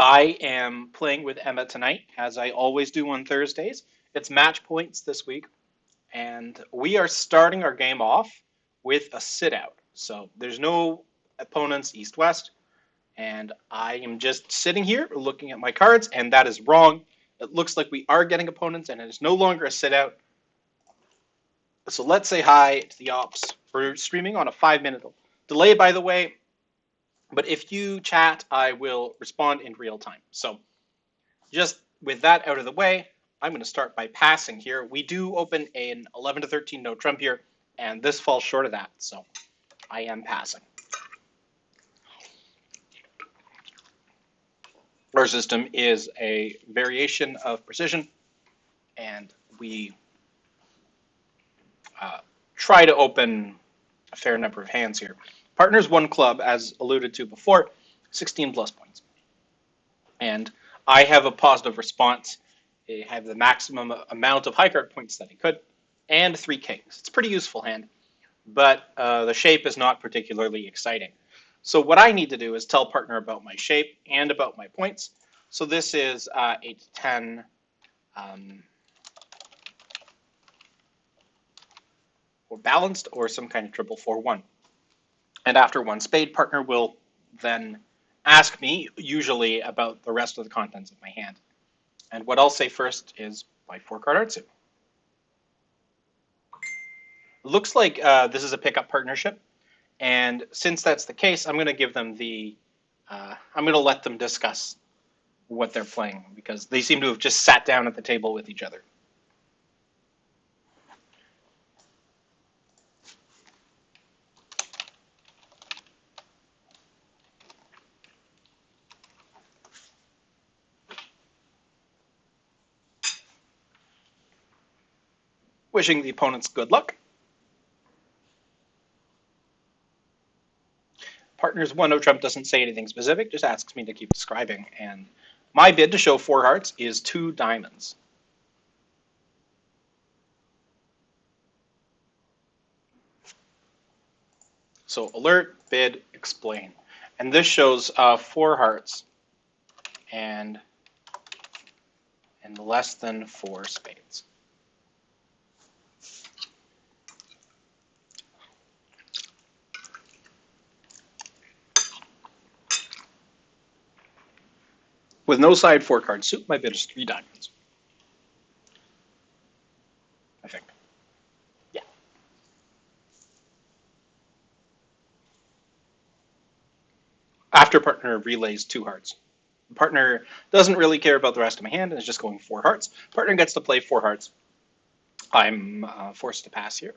I am playing with Emma tonight, as I always do on Thursdays. It's match points this week, and we are starting our game off with a sit out. So there's no opponents east west, and I am just sitting here looking at my cards, and that is wrong. It looks like we are getting opponents, and it is no longer a sit out. So let's say hi to the ops. We're streaming on a 5-minute delay, by the way, but if you chat, I will respond in real time. So just with that out of the way, I'm going to start by passing here. We do open an 11 to 13 no trump here, and this falls short of that, so I am passing. Our system is a variation of precision, and we try to open a fair number of hands here. Partners one club, as alluded to before, 16 plus points. And I have a positive response. I have the maximum amount of high card points that I could, and 3 kings. It's a pretty useful hand, but the shape is not particularly exciting. So what I need to do is tell partner about my shape and about my points. So this is 8 to 10. Or balanced, or some kind of triple 4-1. And after one spade, partner will then ask me, usually, about the rest of the contents of my hand. And what I'll say first is my 4-card Artsu. Looks like this is a pickup partnership, and since that's the case, I'm going to give them the, I'm going to let them discuss what they're playing, because they seem to have just sat down at the table with each other. Wishing the opponents good luck. Partners one no trump doesn't say anything specific, just asks me to keep describing, and my bid to show 4 hearts is 2 diamonds. So alert, bid, explain. And this shows 4 hearts and less than 4 spades. With no side 4-card suit, my bid is 3 diamonds. I think. Yeah. After partner relays 2 hearts. Partner doesn't really care about the rest of my hand and is just going 4 hearts. Partner gets to play 4 hearts. I'm forced to pass here.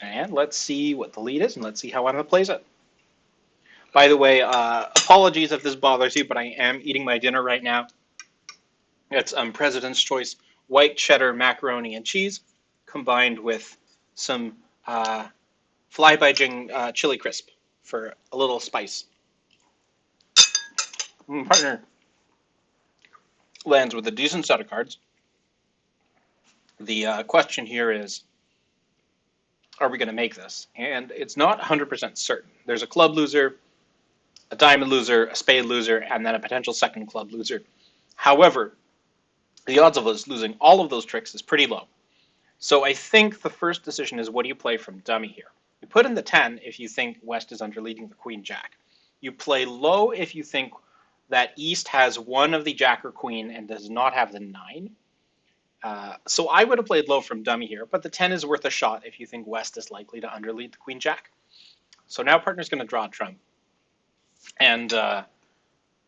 And let's see what the lead is, and let's see how Emma plays it. By the way, apologies if this bothers you, but I am eating my dinner right now. It's President's Choice white cheddar macaroni and cheese, combined with some fly-by-jing chili crisp for a little spice. Partner lands with a decent set of cards. The question here is, are we going to make this? And it's not 100% certain. There's a club loser, a diamond loser, a spade loser, and then a potential second club loser. However, the odds of us losing all of those tricks is pretty low. So I think the first decision is, what do you play from dummy here? You put in the 10 if you think West is underleading the Queen Jack. You play low if you think that East has one of the Jack or Queen and does not have the 9. So I would have played low from dummy here, but the 10 is worth a shot if you think West is likely to underlead the Queen Jack. So now partner's going to draw a trump. And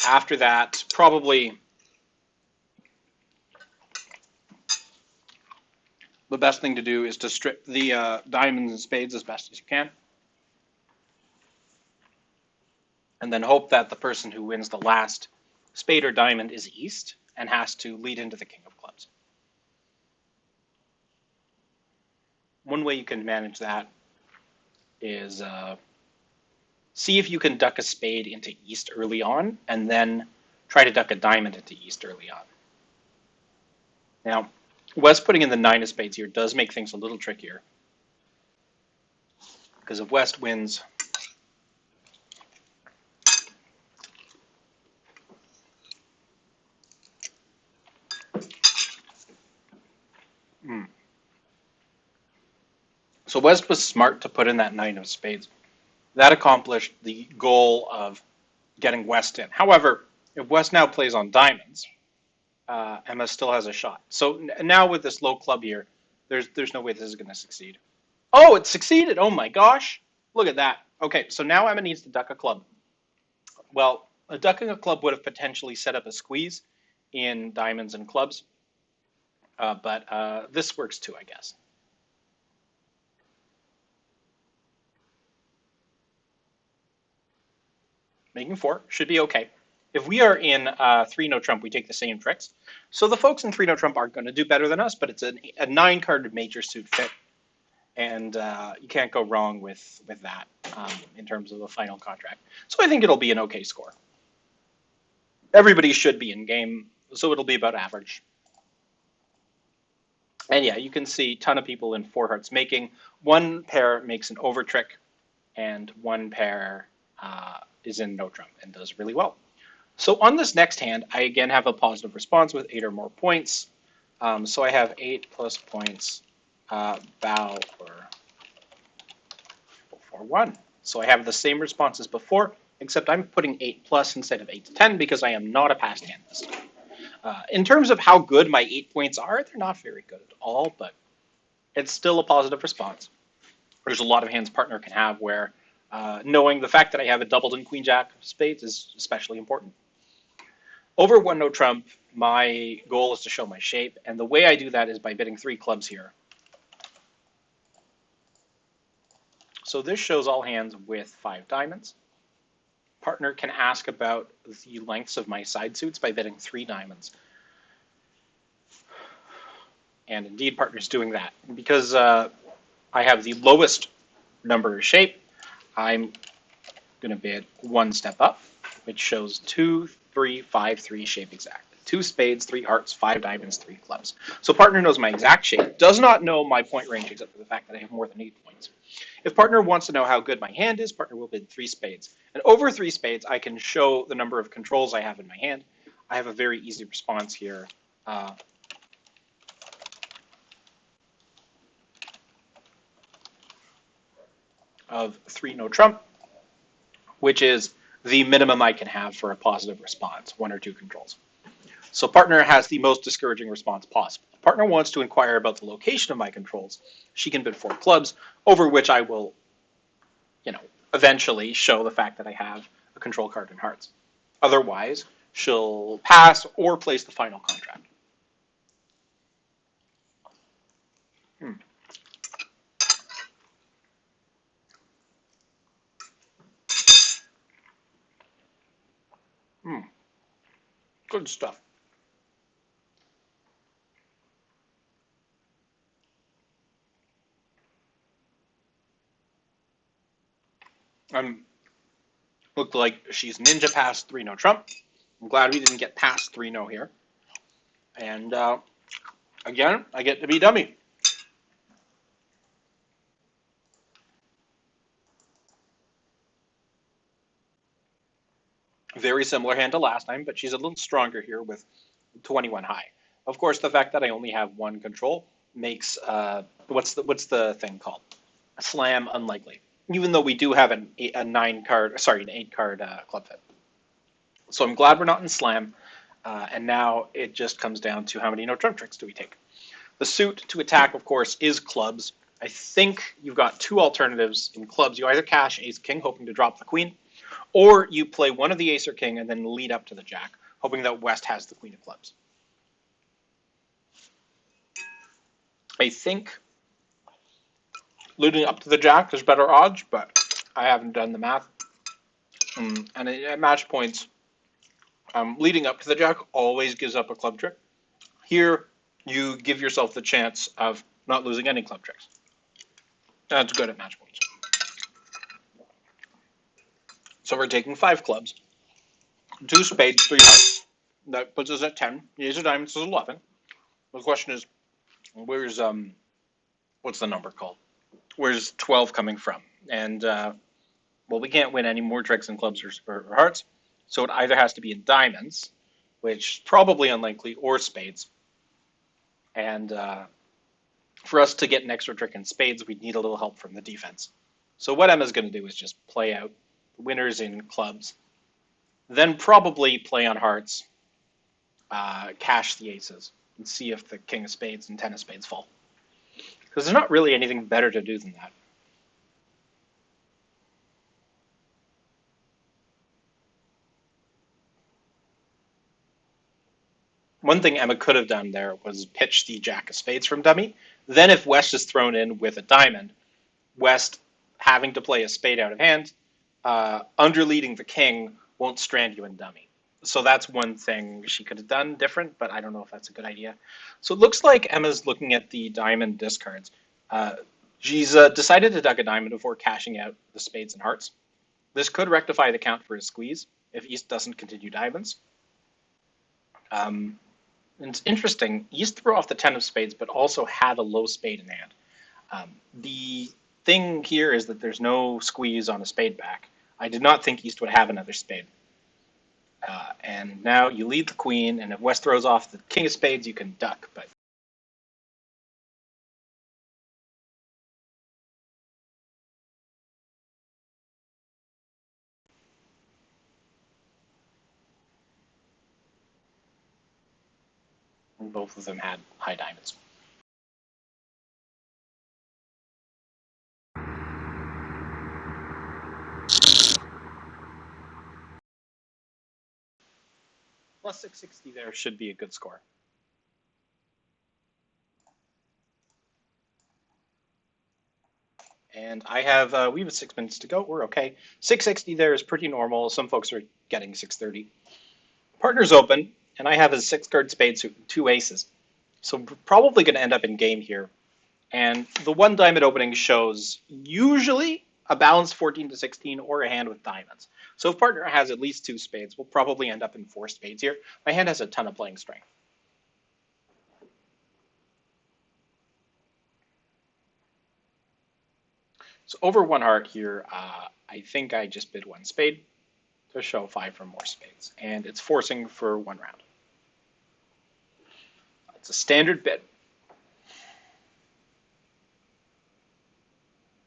after that, probably the best thing to do is to strip the diamonds and spades as best as you can. And then hope that the person who wins the last spade or diamond is East and has to lead into the King of Clubs. One way you can manage that is see if you can duck a spade into East early on, and then try to duck a diamond into East early on. Now, West putting in the 9 of spades here does make things a little trickier. Because if West wins, so West was smart to put in that nine of spades. That accomplished the goal of getting West in. However, if West now plays on diamonds, Emma still has a shot. So now with this low club here, there's no way this is going to succeed. Oh, it succeeded! Oh my gosh! Look at that. Okay, so now Emma needs to duck a club. Well, ducking a club would have potentially set up a squeeze in diamonds and clubs, but this works too, I guess. Making four should be okay. If we are in 3 no trump, we take the same tricks. So the folks in 3 no trump aren't going to do better than us, but it's a 9-card major suit fit, and you can't go wrong with that in terms of the final contract. So I think it'll be an okay score. Everybody should be in game, so it'll be about average. And yeah, you can see a ton of people in 4 hearts making. One pair makes an over trick, and one pair is in no trump and does really well. So on this next hand, I again have a positive response with 8 or more points. So I have 8 plus points, bow for 1. So I have the same response as before, except I'm putting 8 plus instead of 8 to 10 because I am not a passed hand this time. In terms of how good my 8 points are, they're not very good at all, but it's still a positive response. There's a lot of hands partner can have where knowing the fact that I have a doubled in queen jack of spades is especially important. Over 1 no trump, my goal is to show my shape, and the way I do that is by bidding 3 clubs here. So this shows all hands with 5 diamonds. Partner can ask about the lengths of my side suits by bidding 3 diamonds. And indeed, partner's doing that. Because I have the lowest number of shape, I'm going to bid 1 step up, which shows 2, 3, 5, 3 shape exact. 2 spades, 3 hearts, 5 diamonds, 3 clubs. So partner knows my exact shape, does not know my point range except for the fact that I have more than 8 points. If partner wants to know how good my hand is, partner will bid 3 spades. And over 3 spades, I can show the number of controls I have in my hand. I have a very easy response here. Of 3 no trump, which is the minimum I can have for a positive response, 1 or 2 controls. So partner has the most discouraging response possible. If partner wants to inquire about the location of my controls, she can bid 4 clubs, over which I will, eventually show the fact that I have a control card in hearts. Otherwise, she'll pass or place the final contract. Good stuff. Looked like she's ninja past 3 no trump. I'm glad we didn't get past 3 no here. And again, I get to be dummy. Very similar hand to last time, but she's a little stronger here with 21 high. Of course, the fact that I only have 1 control makes what's the thing called? A slam unlikely. Even though we do have an 8 card club fit. So I'm glad we're not in slam. And now it just comes down to how many no trump tricks do we take. The suit to attack, of course, is clubs. I think you've got 2 alternatives in clubs. You either cash ace king, hoping to drop the queen, or you play one of the ace or king and then lead up to the jack, hoping that West has the queen of clubs. I think leading up to the jack, there's better odds, but I haven't done the math. And at match points, leading up to the jack always gives up a club trick. Here, you give yourself the chance of not losing any club tricks. That's good at match points. So we're taking 5 clubs, 2 spades, 3 hearts. That puts us at 10. The ace of diamonds is 11. The question is, where's what's the number called? Where's 12 coming from? And well, we can't win any more tricks in clubs or hearts, so it either has to be in diamonds, which is probably unlikely, or spades. And for us to get an extra trick in spades, we'd need a little help from the defense. So what Emma's going to do is just play out the winners in clubs, then probably play on hearts, cash the aces, and see if the king of spades and ten of spades fall. Because there's not really anything better to do than that. One thing Emma could have done there was pitch the jack of spades from dummy. Then if West is thrown in with a diamond, West having to play a spade out of hand, underleading the king won't strand you in dummy. So that's one thing she could have done different, but I don't know if that's a good idea. So it looks like Emma's looking at the diamond discards. Uh, she's decided to duck a diamond before cashing out the spades and hearts. This could rectify the count for a squeeze if East doesn't continue diamonds. And it's interesting, East threw off the 10 of spades, but also had a low spade in hand. The thing here is that there's no squeeze on a spade back. I did not think East would have another spade. And now you lead the queen, and if West throws off the king of spades, you can duck. But both of them had high diamonds. Plus 660 there should be a good score. And we have 6 minutes to go. We're okay. 660 there is pretty normal. Some folks are getting 630. Partner's open, and I have a 6 card spade suit and 2 aces. So we're probably going to end up in game here. And the one diamond opening shows usually a balanced 14 to 16 or a hand with diamonds. So if partner has at least 2 spades, we'll probably end up in 4 spades here. My hand has a ton of playing strength. So over 1 heart here, I think I just bid 1 spade to show 5 or more spades. And it's forcing for 1 round. It's a standard bid.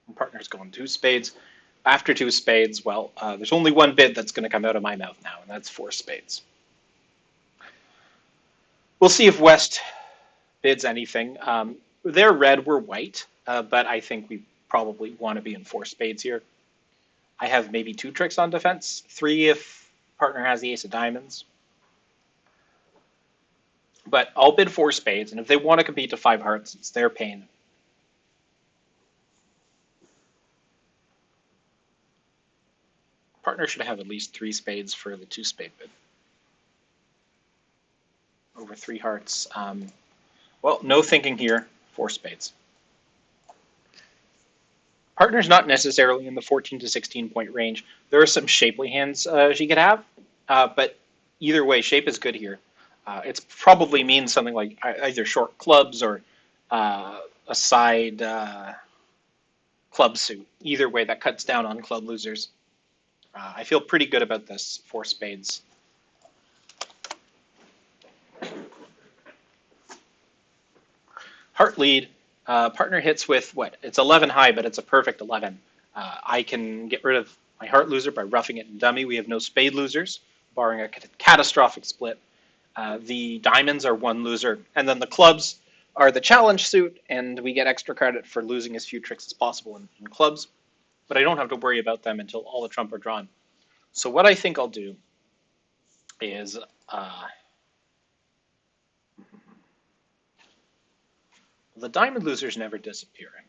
And partner's going 2 spades. After 2 spades, well, there's only 1 bid that's going to come out of my mouth now, and that's 4 spades. We'll see if West bids anything. They're red, we're white, but I think we probably want to be in 4 spades here. I have maybe 2 tricks on defense, 3 if partner has the ace of diamonds. But I'll bid 4 spades, and if they want to compete to 5 hearts, it's their pain. Partner should have at least 3 spades for the 2 spade bid. Over 3 hearts. Well, no thinking here, 4 spades. Partner's not necessarily in the 14 to 16 point range. There are some shapely hands she could have, but either way, shape is good here. It probably means something like either short clubs or a side club suit. Either way, that cuts down on club losers. I feel pretty good about this 4 spades. Heart lead. Partner hits with what? It's 11 high, but it's a perfect 11. I can get rid of my heart loser by roughing it in dummy. We have no spade losers, barring a catastrophic split. The diamonds are 1 loser, and then the clubs are the challenge suit, and we get extra credit for losing as few tricks as possible in clubs. But I don't have to worry about them until all the trump are drawn. So what I think I'll do is the diamond loser's never disappearing.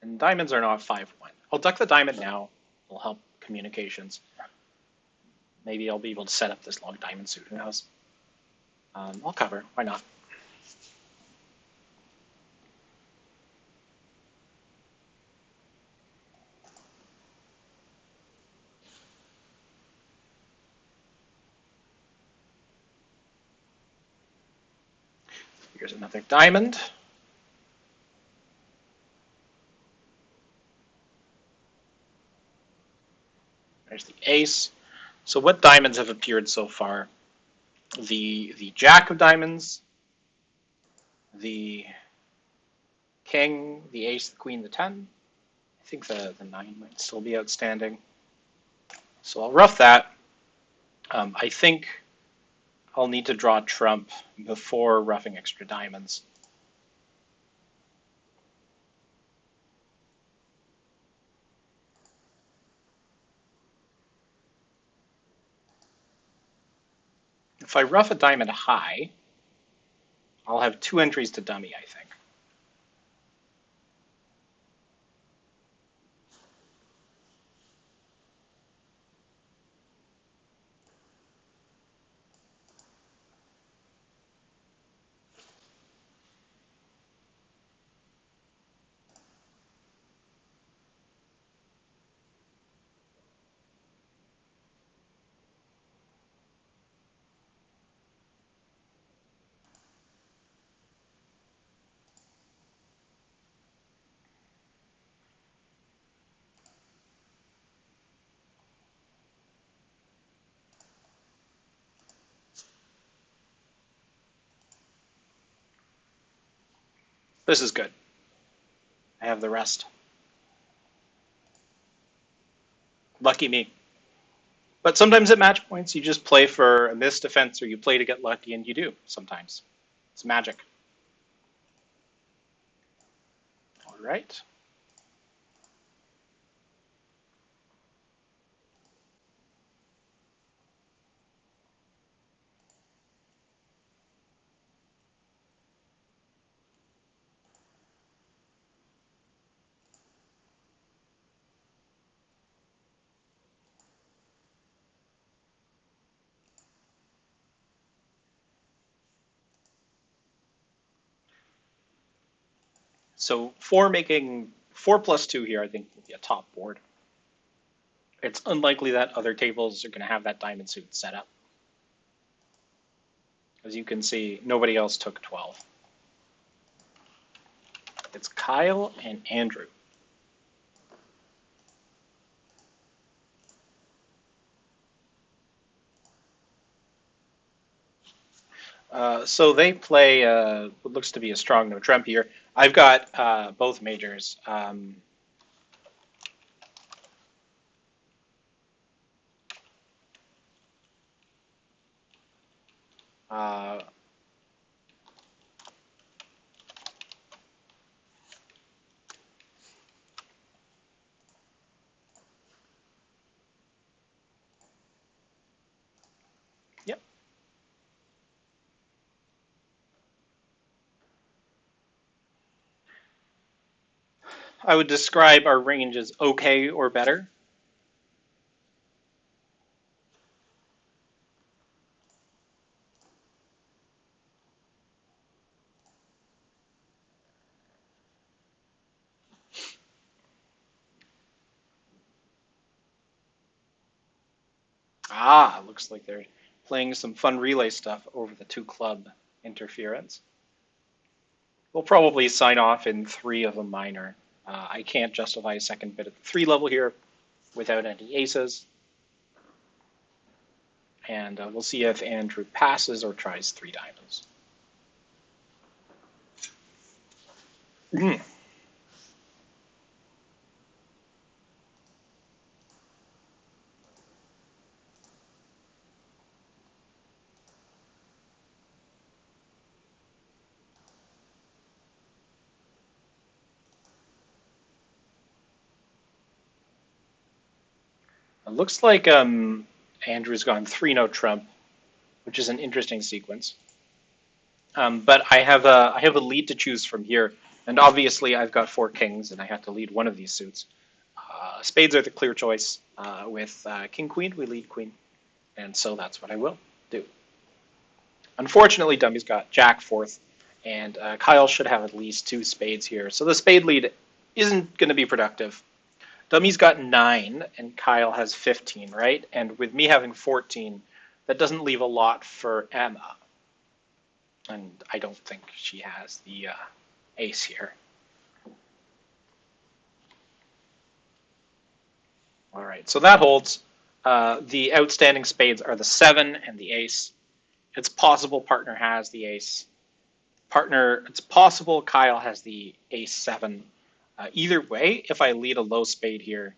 And diamonds are not 5-1. I'll duck the diamond now. It'll help communications. Maybe I'll be able to set up this long diamond suit. Who knows? I'll cover. Why not? Here's another diamond. There's the ace. So what diamonds have appeared so far? The jack of diamonds, the king, the ace, the queen, the 10. I think the 9 might still be outstanding. So I'll rough that. I think I'll need to draw trump before roughing extra diamonds. If I rough a diamond high, I'll have 2 entries to dummy, I think. This is good. I have the rest. Lucky me. But sometimes at match points, you just play for a missed defense or you play to get lucky, and you do sometimes. It's magic. All right. So 4 plus 2 here, I think, will be a top board. It's unlikely that other tables are going to have that diamond suit set up. As you can see, nobody else took 12. It's Kyle and Andrew. So they play what looks to be a strong no trump here. I've got both majors. Uh, yep. I would describe our range as okay or better. Ah, looks like they're playing some fun relay stuff over the 2 club interference. We'll probably sign off in 3 of a minor. I can't justify a second bid at the 3 level here without any aces. And we'll see if Andrew passes or tries 3 diamonds. It looks like Andrew's gone 3 no trump, which is an interesting sequence. But I have a lead to choose from here, and obviously I've got 4 kings, and I have to lead one of these suits. Spades are the clear choice. With king queen, we lead queen, and so that's what I will do. Unfortunately, Dummy's got jack 4th, and Kyle should have at least 2 spades here, so the spade lead isn't going to be productive. Dummy's got 9, and Kyle has 15, right? And with me having 14, that doesn't leave a lot for Emma. And I don't think she has the ace here. All right, so that holds. The outstanding spades are the 7 and the ace. It's possible partner has the ace. It's possible Kyle has the ace 7. Either way, if I lead a low spade here,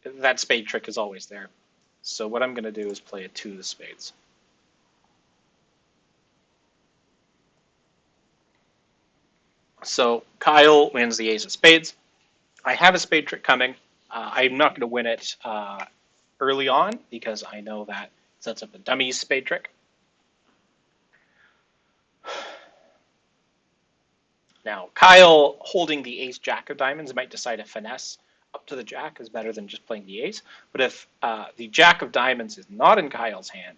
that spade trick is always there. So what I'm going to do is play a 2 of spades. So Kyle wins the ace of spades. I have a spade trick coming. I'm not going to win it early on because I know that sets up a dummy spade trick. Now, Kyle holding the ace jack of diamonds might decide a finesse up to the jack is better than just playing the ace. But if the jack of diamonds is not in Kyle's hand,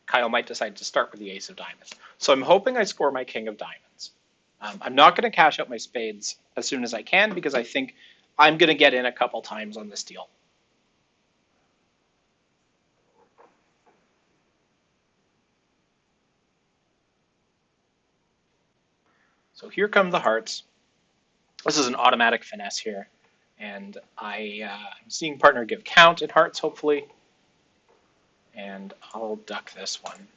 Kyle might decide to start with the ace of diamonds. So I'm hoping I score my king of diamonds. I'm not going to cash out my spades as soon as I can because I think I'm going to get in a couple times on this deal. So here come the hearts. This is an automatic finesse here. And I'm seeing partner give count in hearts, hopefully. And I'll duck this one.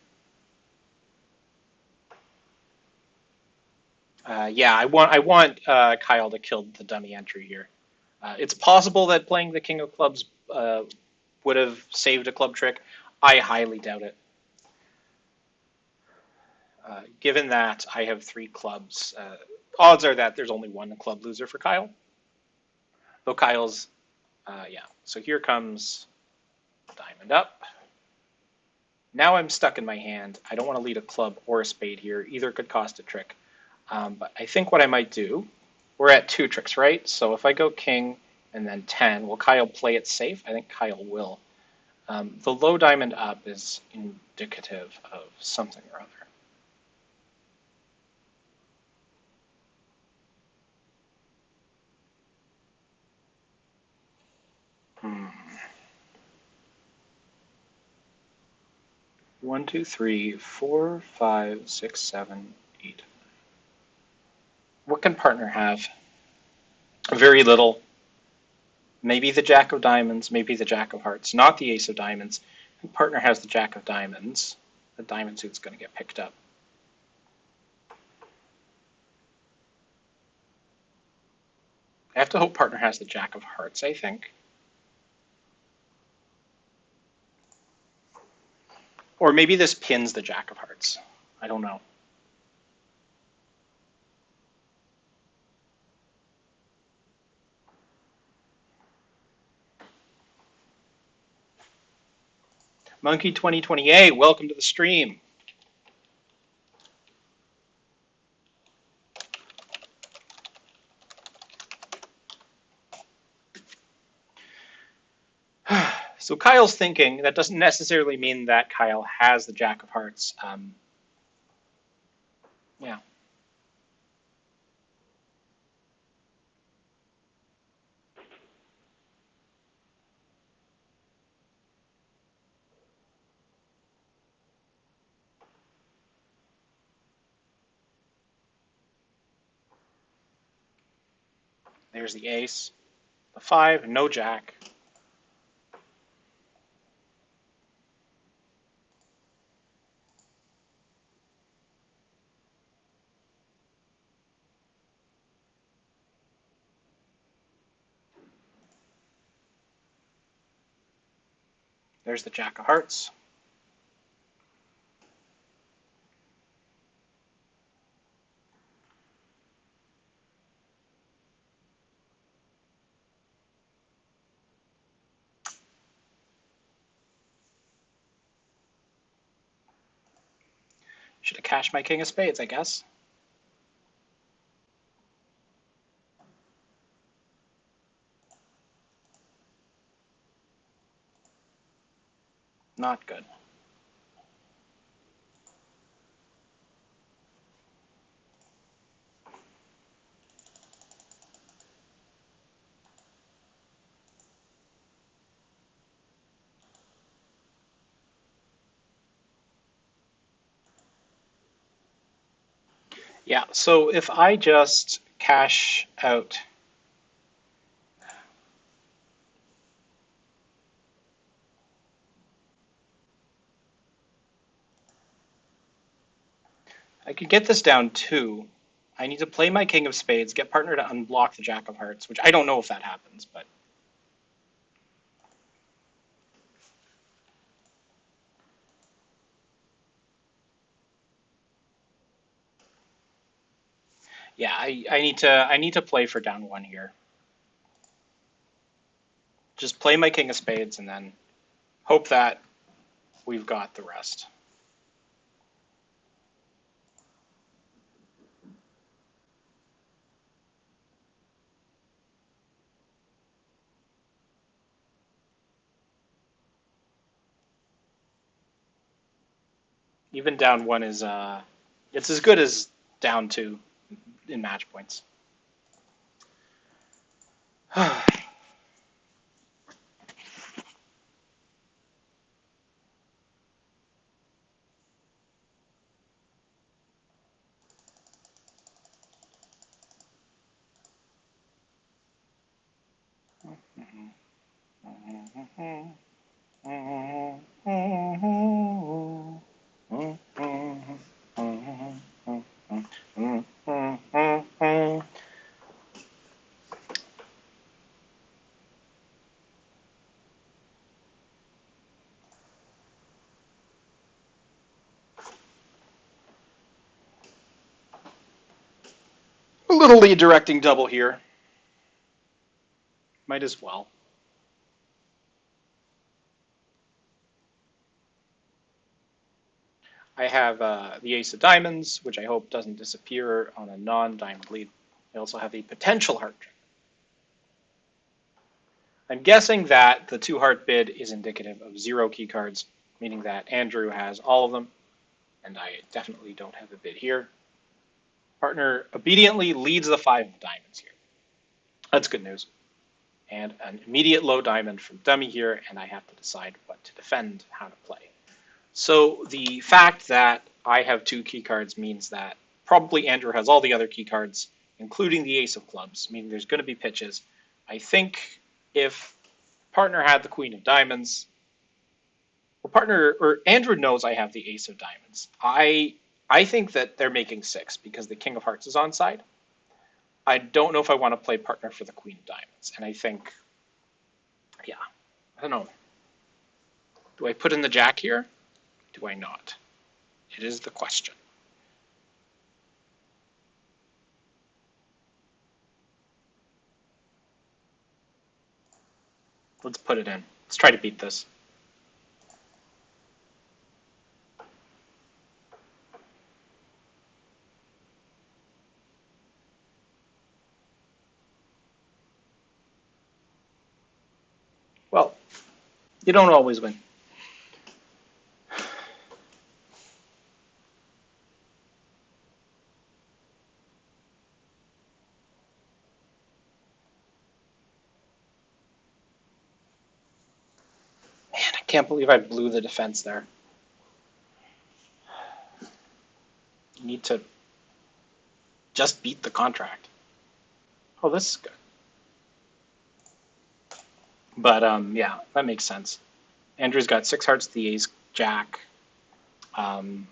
Yeah, I want Kyle to kill the dummy entry here. It's possible that playing the king of clubs would have saved a club trick. I highly doubt it. Given that I have 3 clubs, odds are that there's only one club loser for Kyle. Though Kyle's, yeah. So here comes diamond up. Now I'm stuck in my hand. I don't want to lead a club or a spade here. Either could cost a trick. But I think what I might do, we're at 2 tricks, right? So if I go king and then 10, will Kyle play it safe? I think Kyle will. The low diamond up is indicative of something or other. Hmm. 1, 2, 3, 4, 5, 6, 7, 8. What can partner have? Very little. Maybe the jack of diamonds, maybe the jack of hearts, not the ace of diamonds. And partner has the jack of diamonds. The diamond suit's going to get picked up. I have to hope partner has the jack of hearts, I think. Or maybe this pins the jack of hearts. I don't know. Monkey 2028, welcome to the stream. So Kyle's thinking. That doesn't necessarily mean that Kyle has the jack of hearts. Yeah. There's the ace, the 5, no jack. There's the jack of hearts. Should have cashed my king of spades, I guess. Not good. Yeah, so if I just cash out, I could get this down 2. I need to play my king of spades, get partner to unblock the jack of hearts, which I don't know if that happens, but yeah, I need to play for down 1 here. Just play my king of spades and then hope that we've got the rest. Even down 1 is it's as good as down 2 in match points. A little lead directing double here. Might as well. I have the ace of diamonds, which I hope doesn't disappear on a non-diamond lead. I also have a potential heart. I'm guessing that the 2 heart bid is indicative of 0 key cards, meaning that Andrew has all of them, and I definitely don't have a bid here. Partner obediently leads the 5 of diamonds here. That's good news. And an immediate low diamond from dummy here, and I have to decide what to defend, how to play. So the fact that I have 2 key cards means that probably Andrew has all the other key cards, including the ace of clubs, meaning there's going to be pitches. I think if partner had the queen of diamonds, or Andrew knows I have the ace of diamonds. I think that they're making 6 because the king of hearts is on side. I don't know if I want to play partner for the queen of diamonds, and I think, yeah, I don't know. Do I put in the jack here? Do I not? It is the question. Let's put it in. Let's try to beat this. Well, you don't always win. Man, I can't believe I blew the defense there. You need to just beat the contract. Oh, this is good. But yeah, that makes sense. Andrew's got 6 hearts, the ace, jack. Um,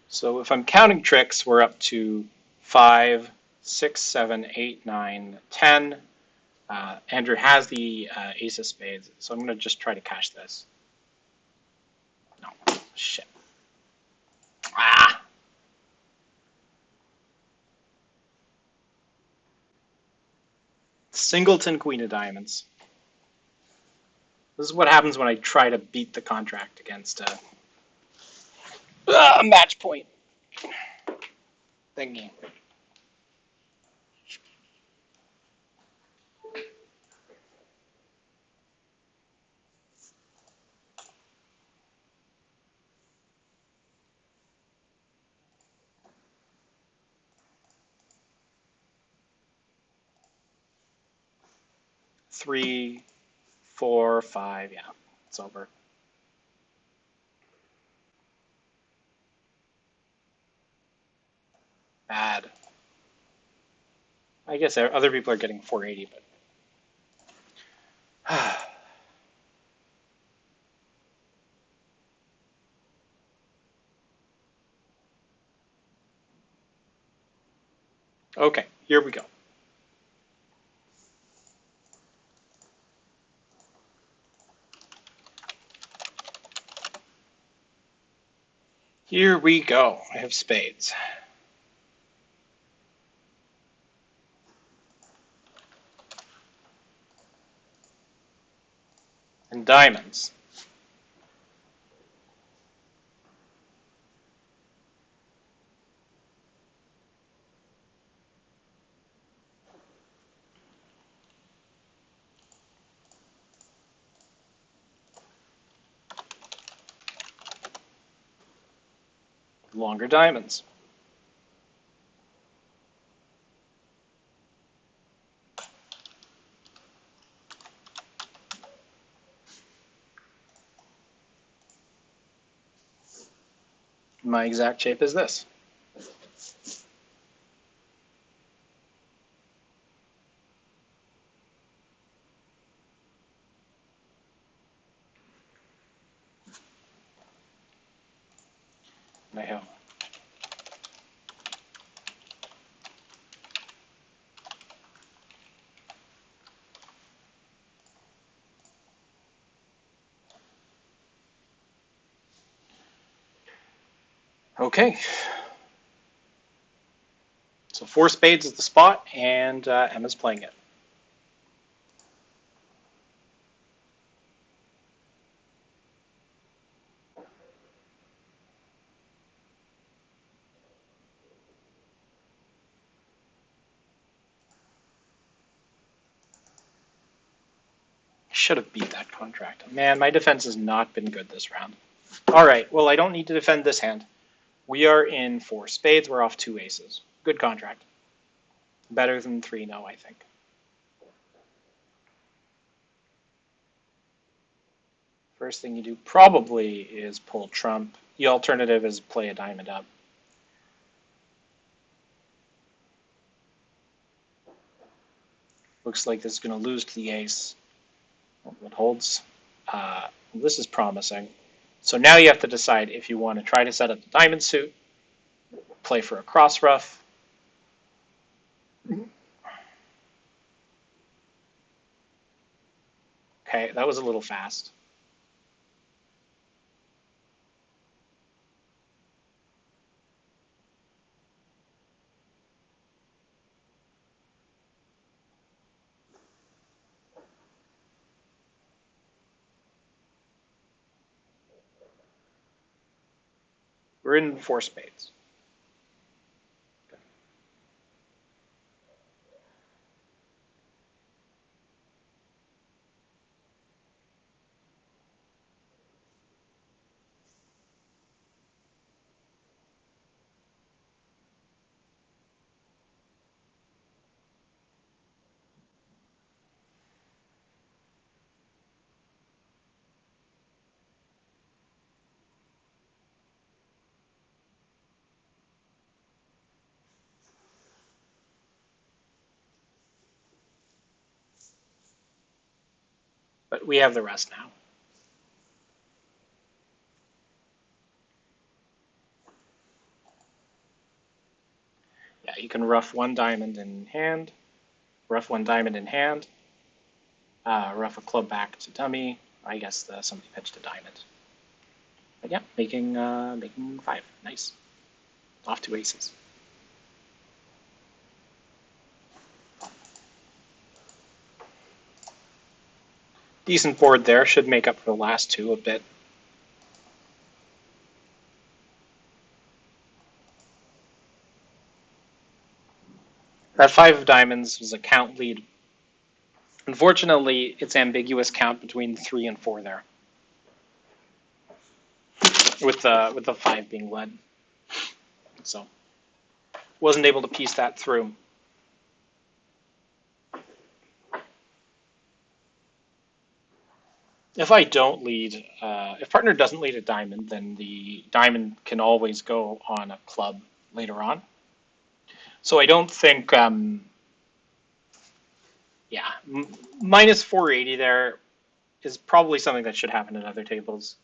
so if I'm counting tricks, we're up to 5, 6, 7, 8, 9, 10. Andrew has the ace of spades, so I'm going to just try to cash this. No, shit. Ah! Singleton queen of diamonds. This is what happens when I try to beat the contract against a match point thingy. Three, 4, 5. Yeah, it's over. Bad. I guess other people are getting 480, but Okay, here we go. Here we go. I have spades. And diamonds. Longer diamonds. My exact shape is this. I have okay. So 4 spades is the spot, and Emma's playing it. I should have beat that contract. Man, my defense has not been good this round. All right, well, I don't need to defend this hand. We are in 4 spades. We're off 2 aces. Good contract. Better than 3-0, I think. First thing you do probably is pull trump. The alternative is play a diamond up. Looks like this is going to lose to the ace. It holds. This is promising. So now you have to decide if you want to try to set up the diamond suit, play for a cross ruff. Okay, that was a little fast. We're in 4 spades. But we have the rest now. Yeah, you can rough 1 diamond in hand, rough 1 diamond in hand, rough a club back to dummy. I guess somebody pitched a diamond. But yeah, making 5. Nice. Off 2 aces. Decent board there. Should make up for the last 2 a bit. That 5 of diamonds was a count lead. Unfortunately, it's ambiguous count between 3 and 4 there, with the 5 being led. So wasn't able to piece that through. If I don't lead, if partner doesn't lead a diamond, then the diamond can always go on a club later on. So I don't think, yeah, minus 480 there is probably something that should happen at other tables.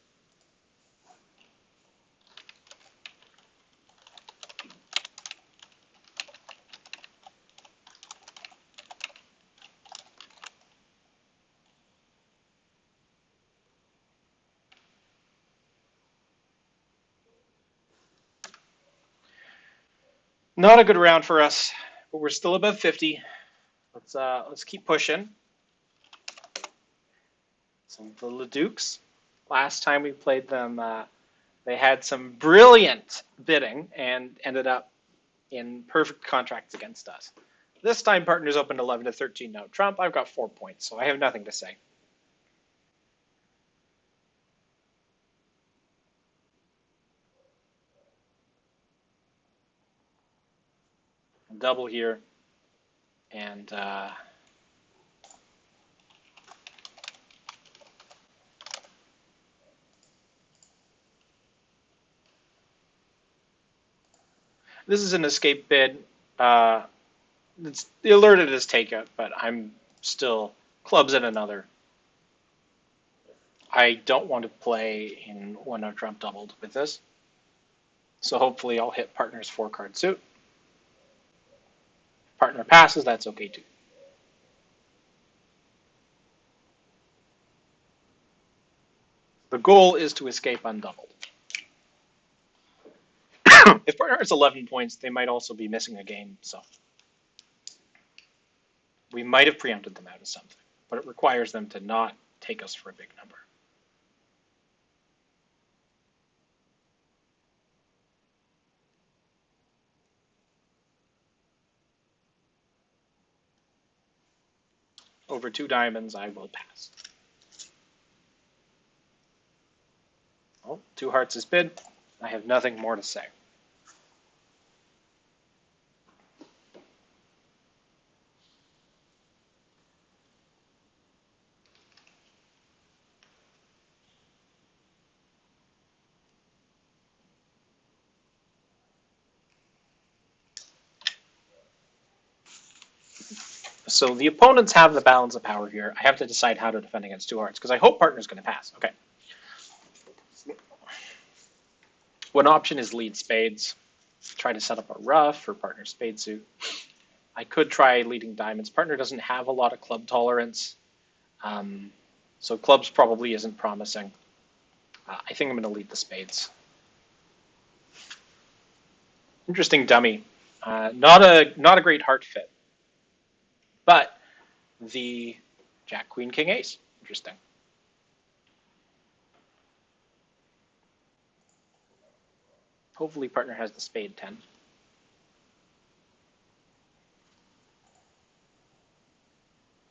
Not a good round for us, but we're still above 50. Let's keep pushing. Some of the Ledukes. Last time we played them, they had some brilliant bidding and ended up in perfect contracts against us. This time, partners opened 11 to 13. No Trump. I've got 4 points, so I have nothing to say. Double here, and this is an escape bid. It's the alerted as takeout, but I'm still clubs in another. I don't want to play in when no Trump doubled with this, so hopefully I'll hit partner's 4-card suit. Partner passes, that's okay too. The goal is to escape undoubled. If partner has 11 points, they might also be missing a game, so we might have preempted them out of something, but it requires them to not take us for a big number. Over 2 diamonds, I will pass. Oh, 2 hearts is bid. I have nothing more to say. So the opponents have the balance of power here. I have to decide how to defend against 2 hearts, because I hope partner's going to pass. Okay. One option is lead spades. Try to set up a ruff for partner's spade suit. I could try leading diamonds. Partner doesn't have a lot of club tolerance, so clubs probably isn't promising. I think I'm going to lead the spades. Interesting dummy. Not a great heart fit, but the Jack, Queen, King, Ace. Interesting. Hopefully partner has the spade 10.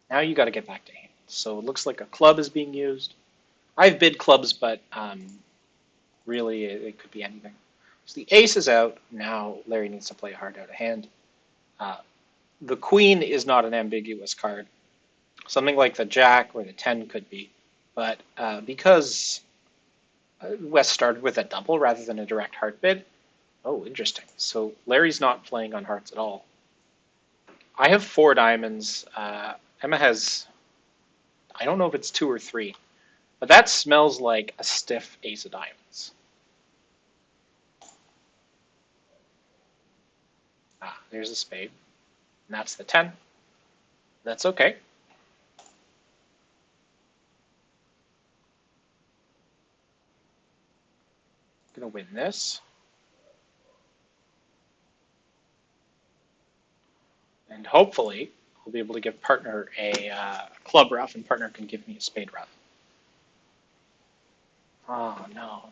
Now you got to get back to hand. So it looks like a club is being used. I've bid clubs, but really it could be anything. So the ace is out. Now Larry needs to play a heart out of hand. The queen is not an ambiguous card. Something like the jack or the 10 could be. But because West started with a double rather than a direct heart bid, oh, interesting. So Larry's not playing on hearts at all. I have 4 diamonds. Emma has, I don't know if it's 2 or 3, but that smells like a stiff ace of diamonds. There's a spade. And that's the 10. That's okay. Gonna win this. And hopefully I'll be able to give partner a club ruff and partner can give me a spade ruff. Oh no.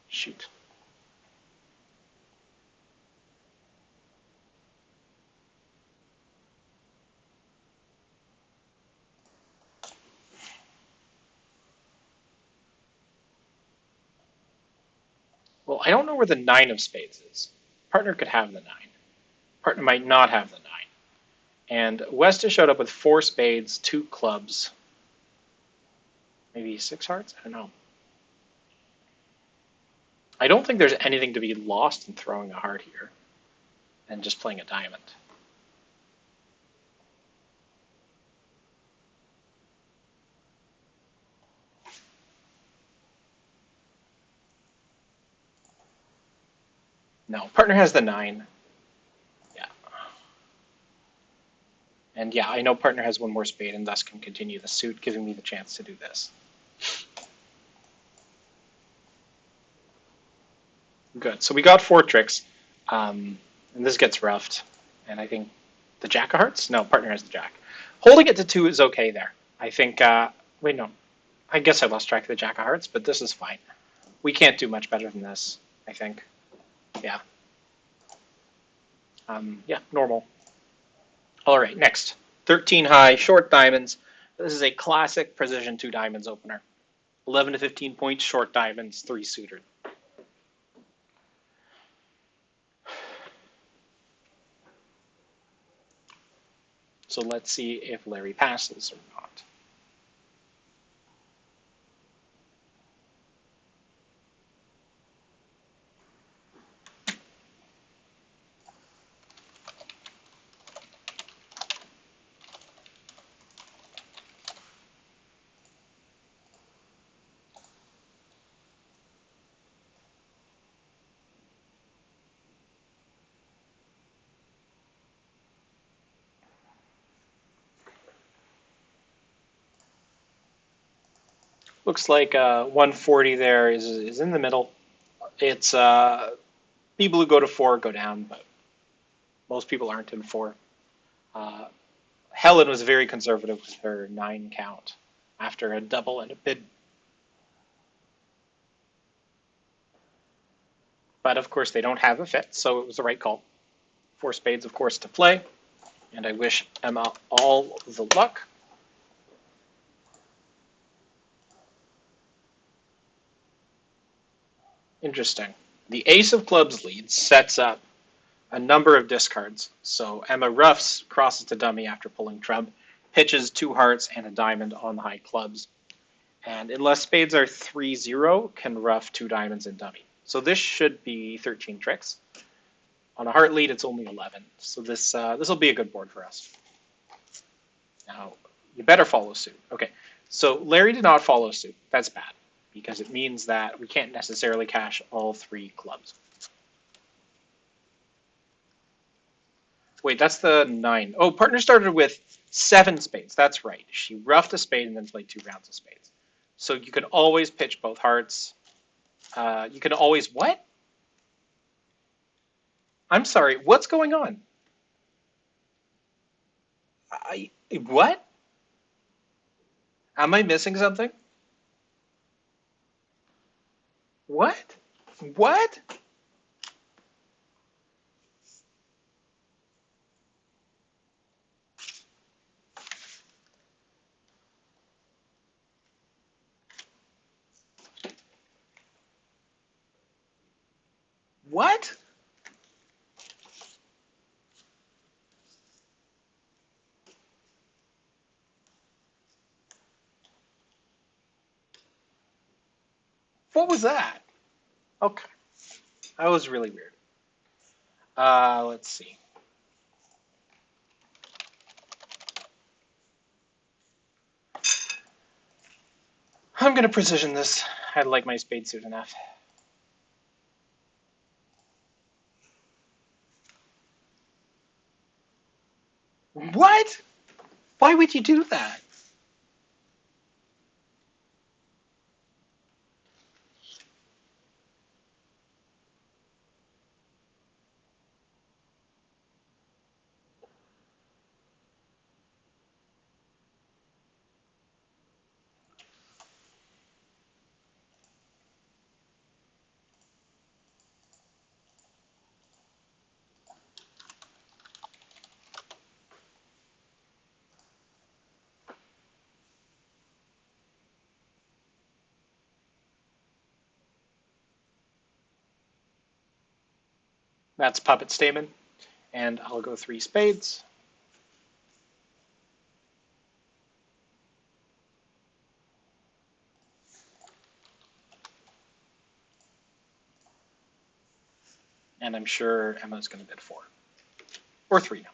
Shoot. Well, I don't know where the 9 of spades is. Partner could have the 9. Partner might not have the 9. And West has showed up with 4 spades, 2 clubs, maybe 6 hearts? I don't know. I don't think there's anything to be lost in throwing a heart here and just playing a diamond. No, partner has the 9. Yeah. And yeah, I know partner has 1 more spade and thus can continue the suit, giving me the chance to do this. Good. So we got 4 tricks. And this gets roughed. And I think the Jack of Hearts? No, partner has the Jack. Holding it to 2 is okay there. I think, wait, no. I guess I lost track of the Jack of Hearts, but this is fine. We can't do much better than this, I think. Yeah. Yeah, normal. All right, next. 13 high, short diamonds. This is a classic precision 2 diamonds opener. 11 to 15 points, short diamonds, 3 suited. So let's see if Larry passes or not. Looks like 140 there is in the middle. It's people who go to 4 go down, but most people aren't in 4. Uh, Helen was very conservative with her 9 count after a double and a bid. But of course, they don't have a fit, so it was the right call. 4 spades, of course, to play. And I wish Emma all the luck. Interesting. The ace of clubs lead sets up a number of discards. So Emma roughs, crosses to dummy after pulling trump, pitches 2 hearts and a diamond on the high clubs. And unless spades are 3-0, can rough 2 diamonds and dummy. So this should be 13 tricks. On a heart lead, it's only 11. So this will be a good board for us. Now, you better follow suit. Okay, so Larry did not follow suit. That's bad, because it means that we can't necessarily cash all 3 clubs. Wait, that's the 9. Oh, partner started with 7 spades. That's right. She roughed a spade and then played 2 rounds of spades. So you can always pitch both hearts. You can always what? I'm sorry. What's going on? What? Am I missing something? What? What? What? What was that? Okay, that was really weird. Let's see. I'm gonna precision this. I like my spade suit enough. What? Why would you do that? That's puppet statement, and I'll go 3 spades. And I'm sure Emma's gonna bid 4 or 3 now.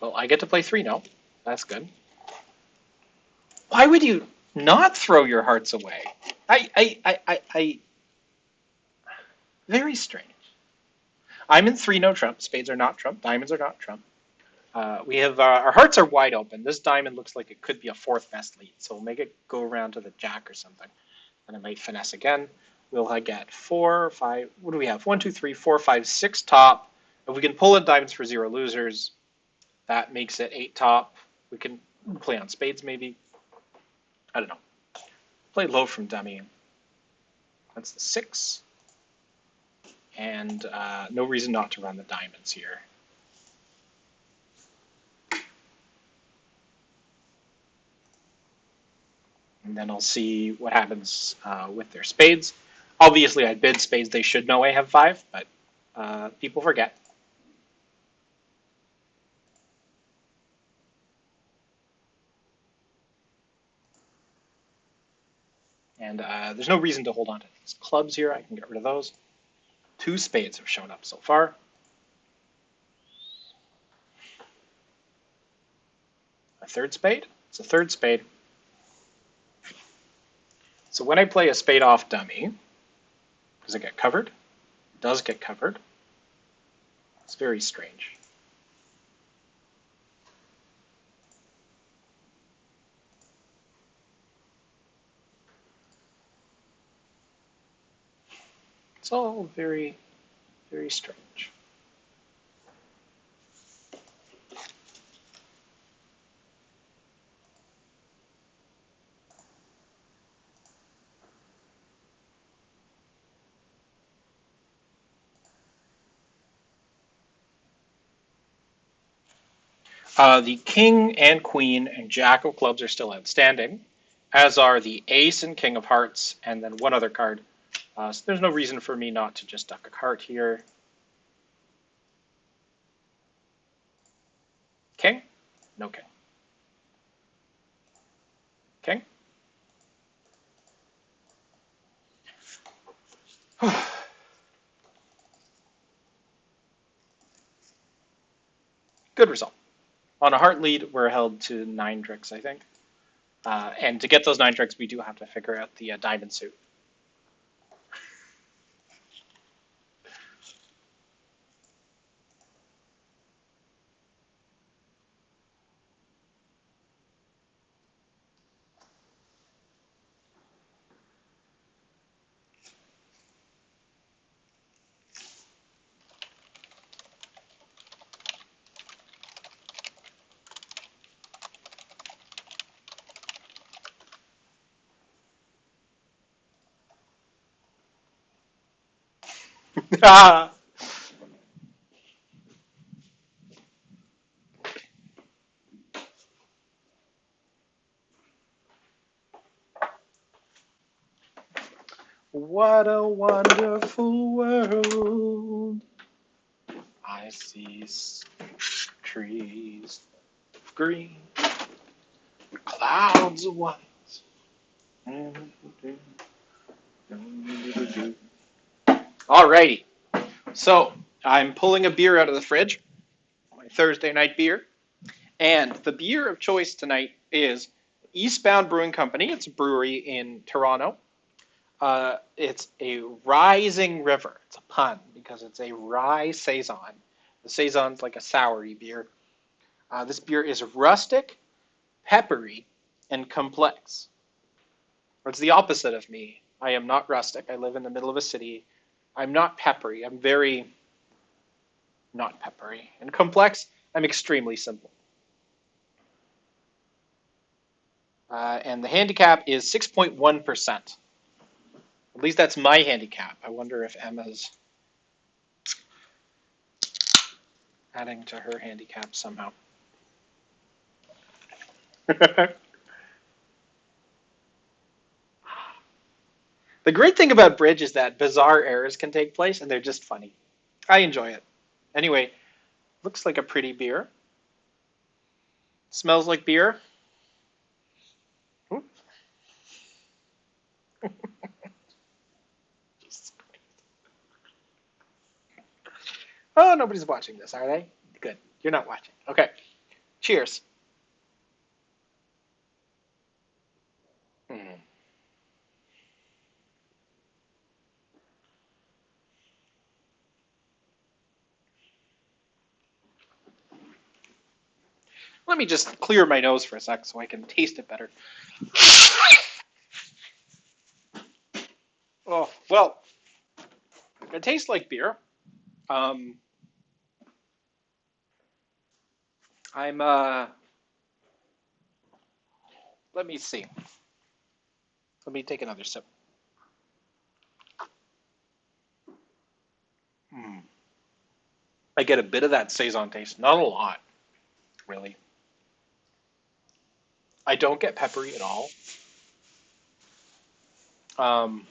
Well, I get to play 3 now. That's good. Why would you not throw your hearts away? I very strange. I'm in 3 no trump. Spades are not trump. Diamonds are not trump. We have our hearts are wide open. This diamond looks like it could be a 4th best lead, so we'll make it go around to the jack or something, and it might finesse again. We'll get 4, 5. What do we have? 1, 2, 3, 4, 5, 6 top. If we can pull in diamonds for 0 losers, that makes it 8 top. We can play on spades maybe. I don't know. Play low from dummy. That's the 6. And no reason not to run the diamonds here. And then I'll see what happens with their spades. Obviously, I bid spades. They should know I have 5, but people forget. And there's no reason to hold on to these clubs here. I can get rid of those. 2 spades have shown up so far. A 3rd spade? It's a 3rd spade. So when I play a spade off dummy, does it get covered? It does get covered. It's very strange. It's all very, very strange. The king and queen and jack of clubs are still outstanding, as are the ace and king of hearts, and then one other card. So there's no reason for me not to just duck a heart here. King? No king. King? Good result. On a heart lead, we're held to 9 tricks, I think. And to get those 9 tricks, we do have to figure out the diamond suit. What a wonderful world. I see trees of green, clouds of white. Alrighty, so I'm pulling a beer out of the fridge, my Thursday night beer, and the beer of choice tonight is Eastbound Brewing Company. It's a brewery in Toronto. It's a rising river. It's a pun because it's a rye saison. The saison's like a soury beer. This beer is rustic, peppery, and complex. It's the opposite of me. I am not rustic. I live in the middle of a city. I'm not peppery. I'm very not peppery. And complex, I'm extremely simple. And the handicap is 6.1%. At least that's my handicap. I wonder if Emma's adding to her handicap somehow. The great thing about bridge is that bizarre errors can take place, and they're just funny. I enjoy it. Anyway, looks like a pretty beer. Smells like beer. Oh, nobody's watching this, are they? Good. You're not watching. Okay. Cheers. Mm. Let me just clear my nose for a sec so I can taste it better. Oh, well, it tastes like beer. Um, I'm, let me see. Let me take another sip. Mm. I get a bit of that Saison taste. Not a lot, really. I don't get peppery at all. Um,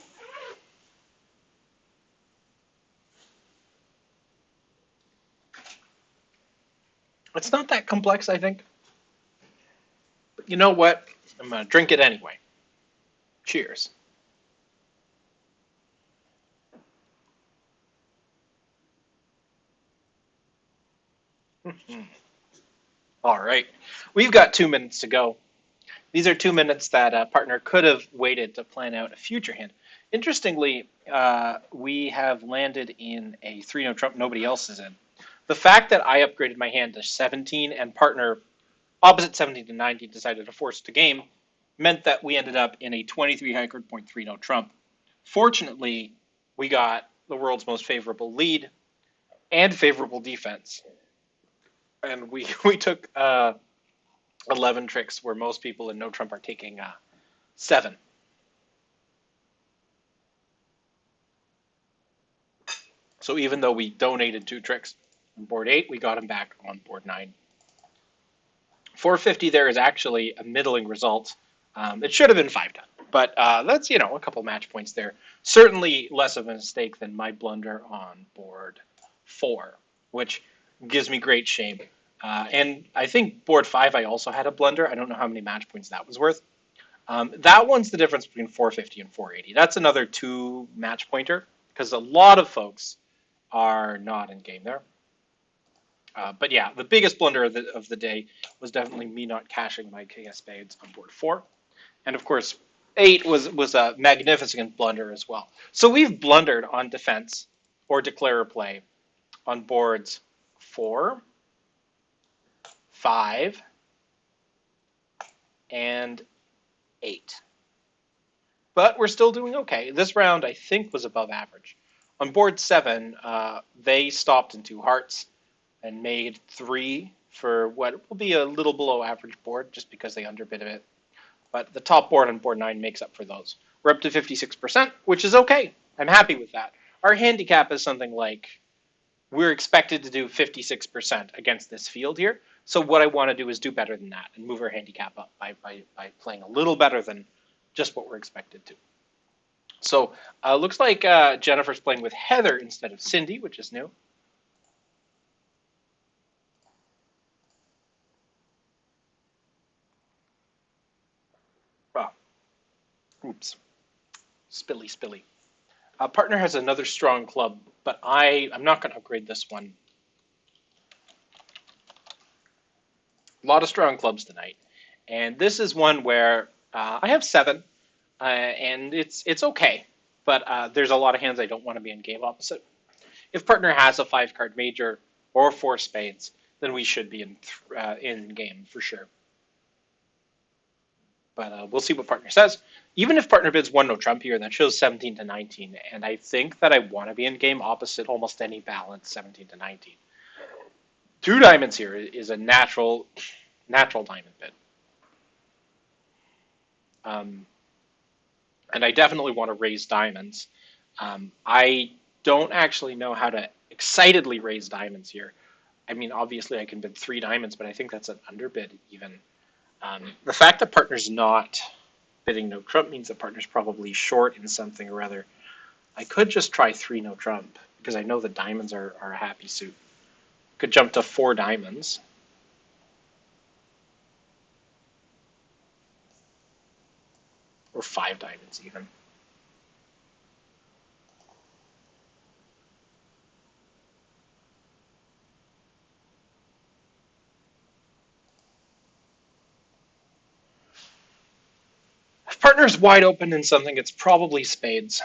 it's not that complex, I think. But you know what? I'm going to drink it anyway. Cheers. Mm. All right. We've got 2 minutes to go. These are 2 minutes that a partner could have waited to plan out a future hand. Interestingly, we have landed in a 3-no trump nobody else is in. The fact that I upgraded my hand to 17 and partner opposite 17 to 19 decided to force the game meant that we ended up in a 23 high card point 3-no trump. Fortunately, we got the world's most favorable lead and favorable defense. And we took 11 tricks where most people in no trump are taking 7. So even though we donated 2 tricks on board 8, we got him back on board 9. 450 there is actually a middling result. It should have been 5-10, but that's a couple match points there. Certainly less of a mistake than my blunder on board 4, which gives me great shame. And I think board 5 I also had a blunder. I don't know how many match points that was worth. That one's the difference between 450 and 480. That's another 2 match pointer because a lot of folks are not in game there. But yeah, the biggest blunder of the day was definitely me not cashing my king of spades on board 4. And of course, 8 was a magnificent blunder as well. So we've blundered on defense or declare play on boards 4, 5, and 8. But we're still doing okay. This round, I think, was above average. On board 7, they stopped in 2 hearts and made 3 for what will be a little below average board just because they underbid a bit. But the top board on board 9 makes up for those. We're up to 56%, which is okay. I'm happy with that. Our handicap is something like we're expected to do 56% against this field here. So what I want to do is do better than that and move our handicap up by playing a little better than just what we're expected to. So looks like Jennifer's playing with Heather instead of Cindy, which is new. Oh, oops. Spilly, spilly. Partner has another strong club, but I'm not going to upgrade this one. A lot of strong clubs tonight, and this is one where I have 7, and it's okay, but there's a lot of hands I don't want to be in game opposite. If partner has a 5-card major or 4 spades, then we should be in game for sure. But we'll see what partner says. Even if partner bids 1 no trump here, that shows 17 to 19, and I think that I want to be in game opposite almost any balance 17 to 19. 2 diamonds here is a natural diamond bid. And I definitely want to raise diamonds. I don't actually know how to excitedly raise diamonds here. I mean, obviously I can bid 3 diamonds, but I think that's an underbid even. The fact that partner's not bidding no trump means that partner's probably short in something or other. I could just try 3 no trump because I know the diamonds are a happy suit. Could jump to 4 diamonds. Or 5 diamonds even. Partner's wide open in something. It's probably spades.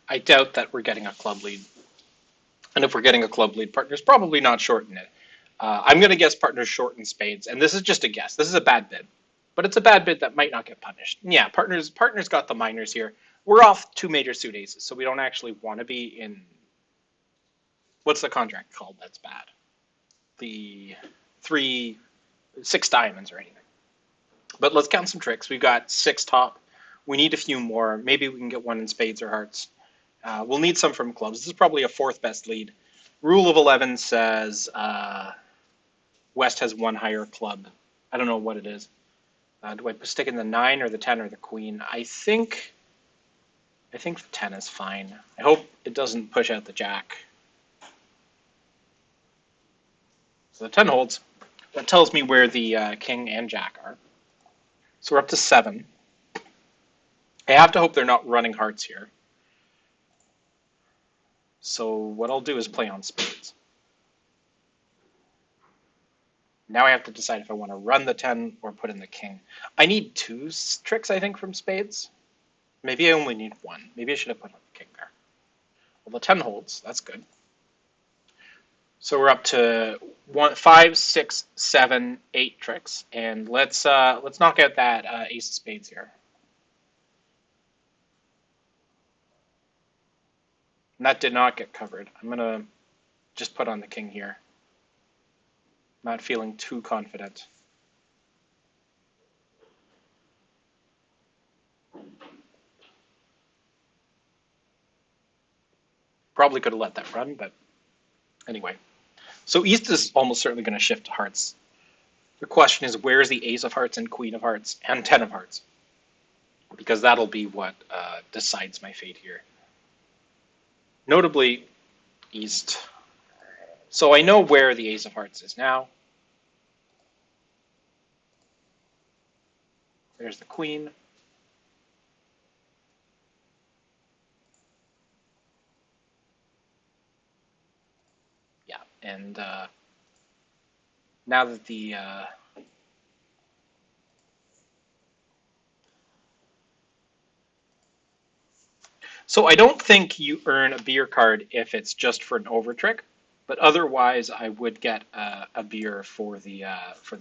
I doubt that we're getting a club lead. And if we're getting a club lead, partner's probably not short in it. I'm going to guess partner's short in spades. And this is just a guess. This is a bad bid. But it's a bad bid that might not get punished. Yeah, partner's got the minors here. We're off two major suit aces, so we don't actually want to be in... What's the contract called? That's bad. The 6 diamonds or anything. But let's count some tricks. We've got 6 top. We need a few more. Maybe we can get one in spades or hearts. We'll need some from clubs. This is probably a 4th best lead. Rule of 11 says West has 1 higher club. I don't know what it is. Do I stick in the 9 or the 10 or the queen? I think the 10 is fine. I hope it doesn't push out the jack. So the 10 holds. That tells me where the king and jack are. So we're up to 7. I have to hope they're not running hearts here. So what I'll do is play on spades. Now I have to decide if I want to run the 10 or put in the king. I need 2 tricks, I think, from spades. Maybe I only need 1. Maybe I should have put on the king there. Well, the 10 holds. That's good. So we're up to 5, 6, 7, 8 tricks, and let's knock out that ace of spades here. And that did not get covered. I'm gonna just put on the king here. Not feeling too confident. Probably could have let that run, but anyway. So East is almost certainly going to shift to hearts. The question is, where's the ace of hearts and queen of hearts and 10 of hearts? Because that'll be what decides my fate here. Notably, East. So I know where the ace of hearts is now. There's the queen. Yeah, and now that the so I don't think you earn a beer card if it's just for an over trick, but otherwise I would get a beer for the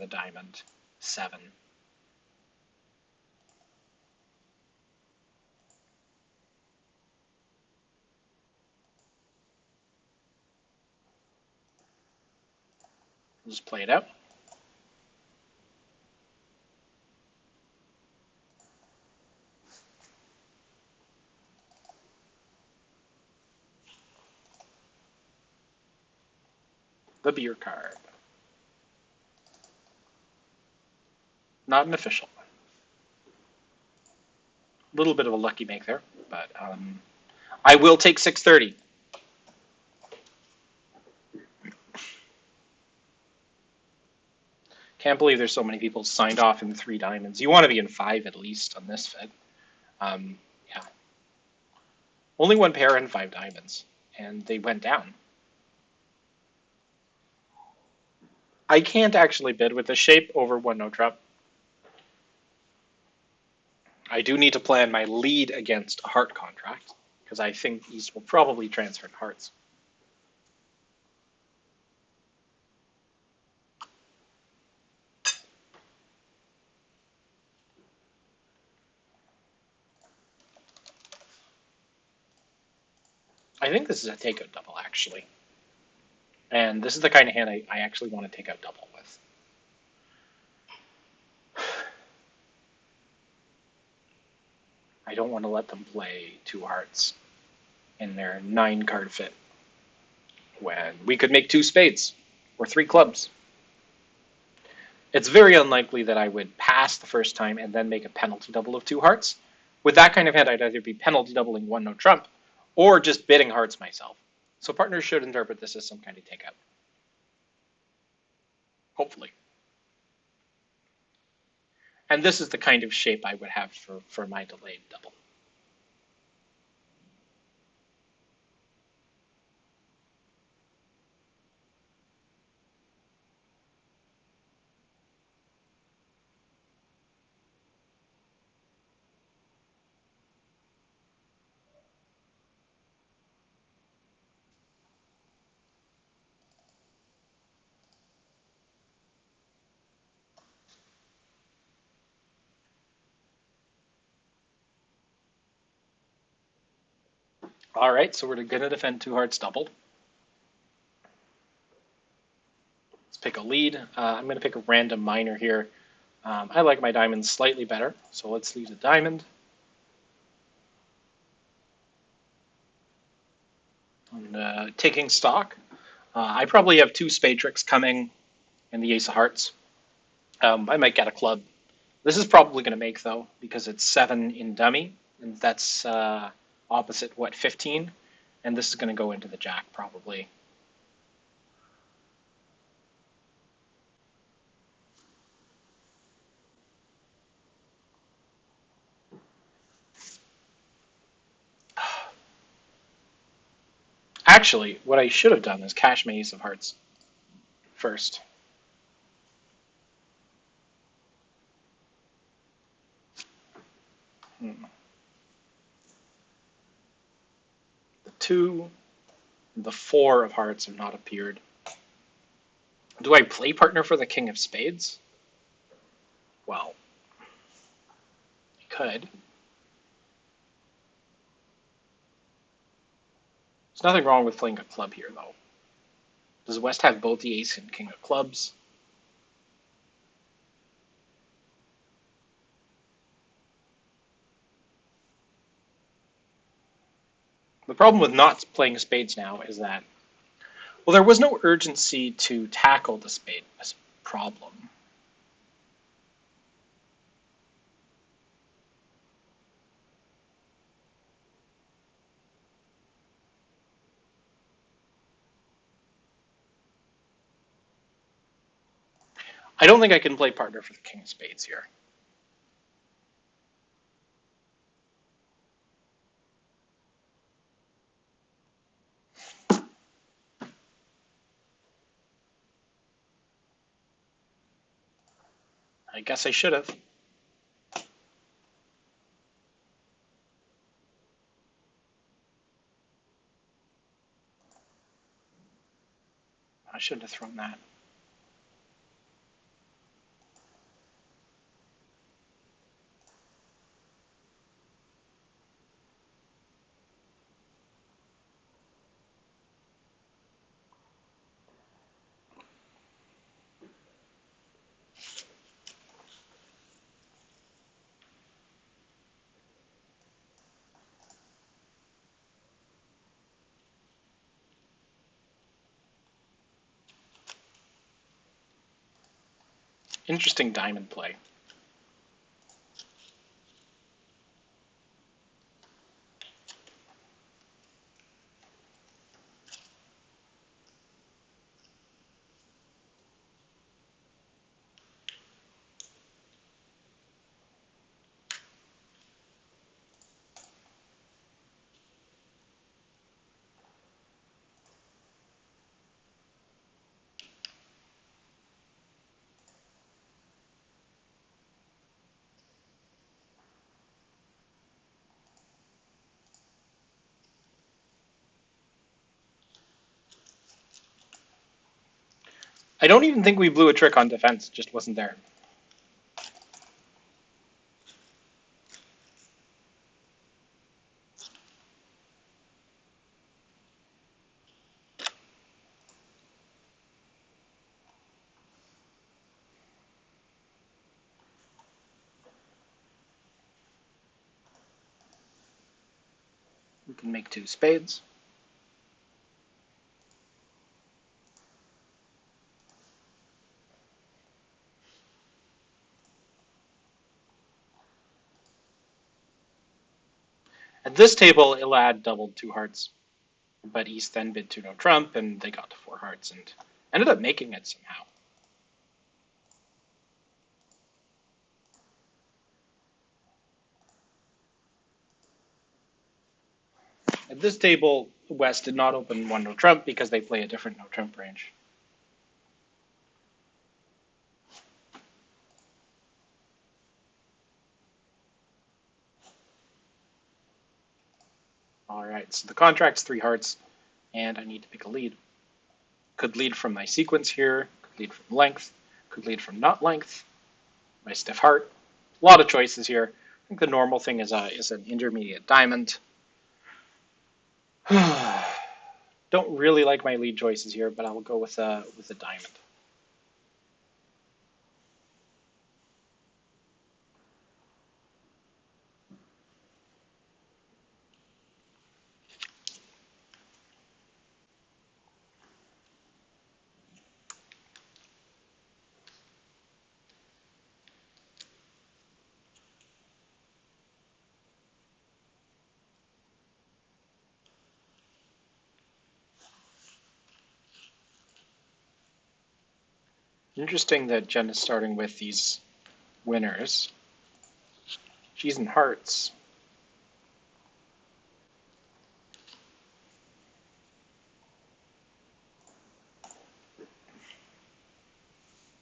diamond 7. Just play it out. The beer card. Not an official. A little bit of a lucky make there, but I will take 630. Can't believe there's so many people signed off in 3 diamonds. You want to be in 5 at least on this fed. Yeah. Only 1 pair and 5 diamonds, and they went down. I can't actually bid with this shape over 1 no trump. I do need to plan my lead against a heart contract, because I think East will probably transfer to hearts. I think this is a takeout double, actually. And this is the kind of hand I actually want to take out double with. I don't want to let them play 2 hearts in their 9 card fit when we could make 2 spades or 3 clubs. It's very unlikely that I would pass the first time and then make a penalty double of 2 hearts. With that kind of hand, I'd either be penalty doubling 1 no trump or just bidding hearts myself. So partners should interpret this as some kind of takeout. Hopefully. And this is the kind of shape I would have for my delayed double. All right, so we're going to defend two hearts doubled. Let's pick a lead. I'm going to pick a random minor here. I like my diamonds slightly better, so let's lead a diamond. And, taking stock. I probably have two spade tricks coming and the ace of hearts. I might get a club. This is probably going to make, though, because it's 7 in dummy, and that's opposite, what, 15? And this is going to go into the jack, probably. Actually, what I should have done is cash my ace of hearts first. The 2, the 4 of hearts have not appeared. Do I play partner for the king of spades? Well, I could. There's nothing wrong with playing a club here, though. Does West have both the ace and king of clubs? The problem with not playing spades now is that, well, there was no urgency to tackle the spade problem. I don't think I can play partner for the king of spades here. I guess I should have. I shouldn't have thrown that. Interesting diamond play. I don't even think we blew a trick on defense. It just wasn't there. We can make 2 spades. At this table, Elad doubled 2 hearts, but East then bid 2 no trump, and they got to 4 hearts and ended up making it somehow. At this table, West did not open 1 no trump because they play a different no trump range. All right, so the contract's 3 hearts, and I need to pick a lead. Could lead from my sequence here, could lead from length, could lead from not length, my stiff heart. A lot of choices here. I think the normal thing is an intermediate diamond. Don't really like my lead choices here, but I'll go with a diamond. Interesting that Jen is starting with these winners. She's in hearts.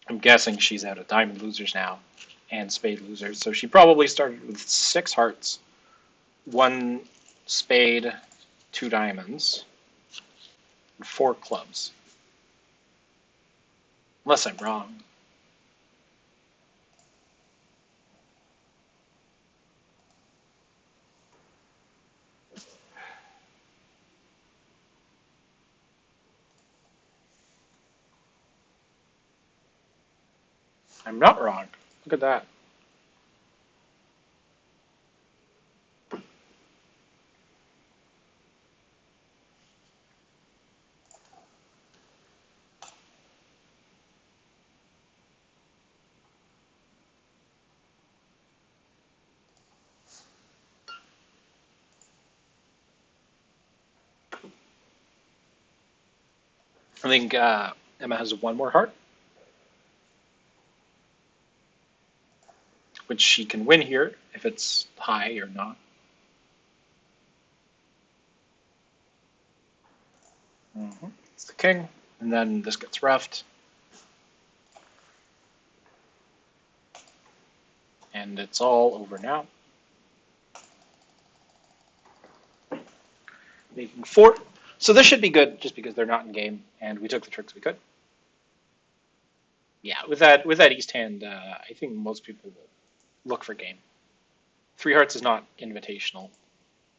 I'm guessing she's out of diamond losers now and spade losers. So she probably started with 6 hearts, 1 spade, 2 diamonds, and 4 clubs. Unless I'm wrong. I'm not wrong. Look at that. I think Emma has 1 more heart, which she can win here if it's high or not. It's the king, and then this gets roughed, and it's all over now. Making 4. So this should be good, just because they're not in game, and we took the tricks we could. Yeah, with that east hand, I think most people will look for game. 3 hearts is not invitational,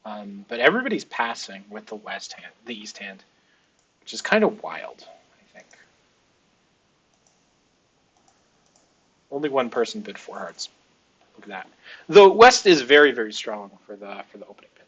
but everybody's passing with the west hand, the east hand, which is kind of wild. I think only one person bid 4 hearts. Look at that. The west is very very strong for the opening pin.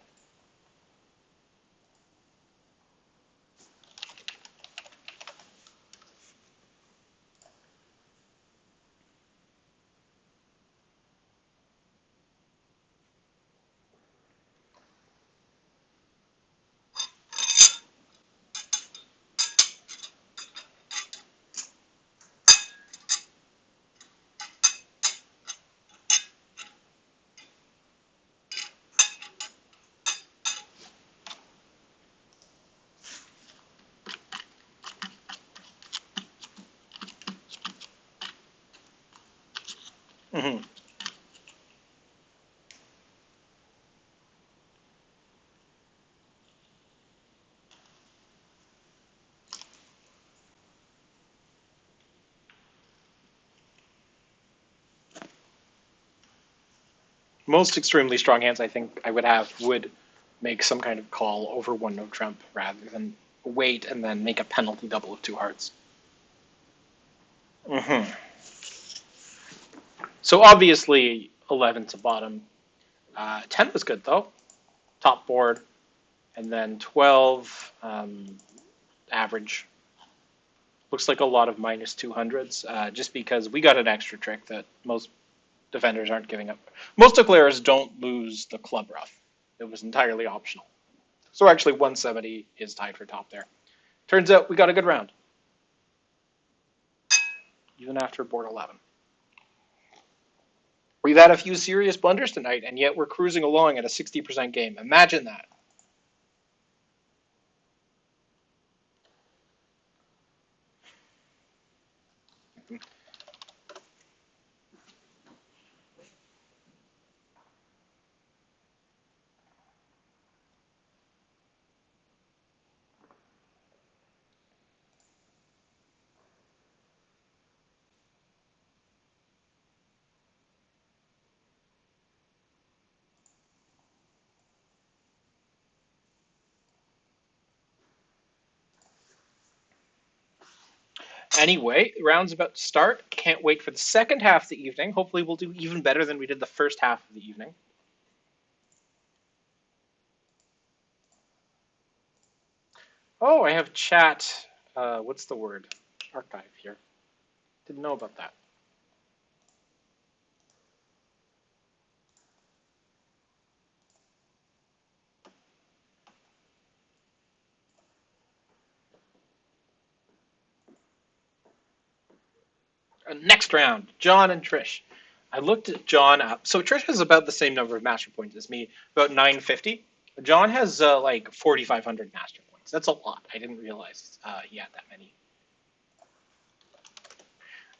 Mm-hmm. Most extremely strong hands I think I would have would make some kind of call over 1 no trump rather than wait and then make a penalty double of 2 hearts. Mm-hmm. So obviously 11 to bottom. 10 was good though, top board, and then 12 average. Looks like a lot of minus 200s, just because we got an extra trick that most defenders aren't giving up. Most declarers don't lose the club rough. It was entirely optional. So actually 170 is tied for top there. Turns out we got a good round, even after board 11. We've had a few serious blunders tonight, and yet we're cruising along at a 60% game. Imagine that. Anyway, round's about to start. Can't wait for the second half of the evening. Hopefully we'll do even better than we did the first half of the evening. Oh, I have chat. What's the word? Archive here. Didn't know about that. Next round, John and Trish. I looked at John up. So Trish has about the same number of master points as me, about 950. John has like 4,500 master points. That's a lot. I didn't realize he had that many.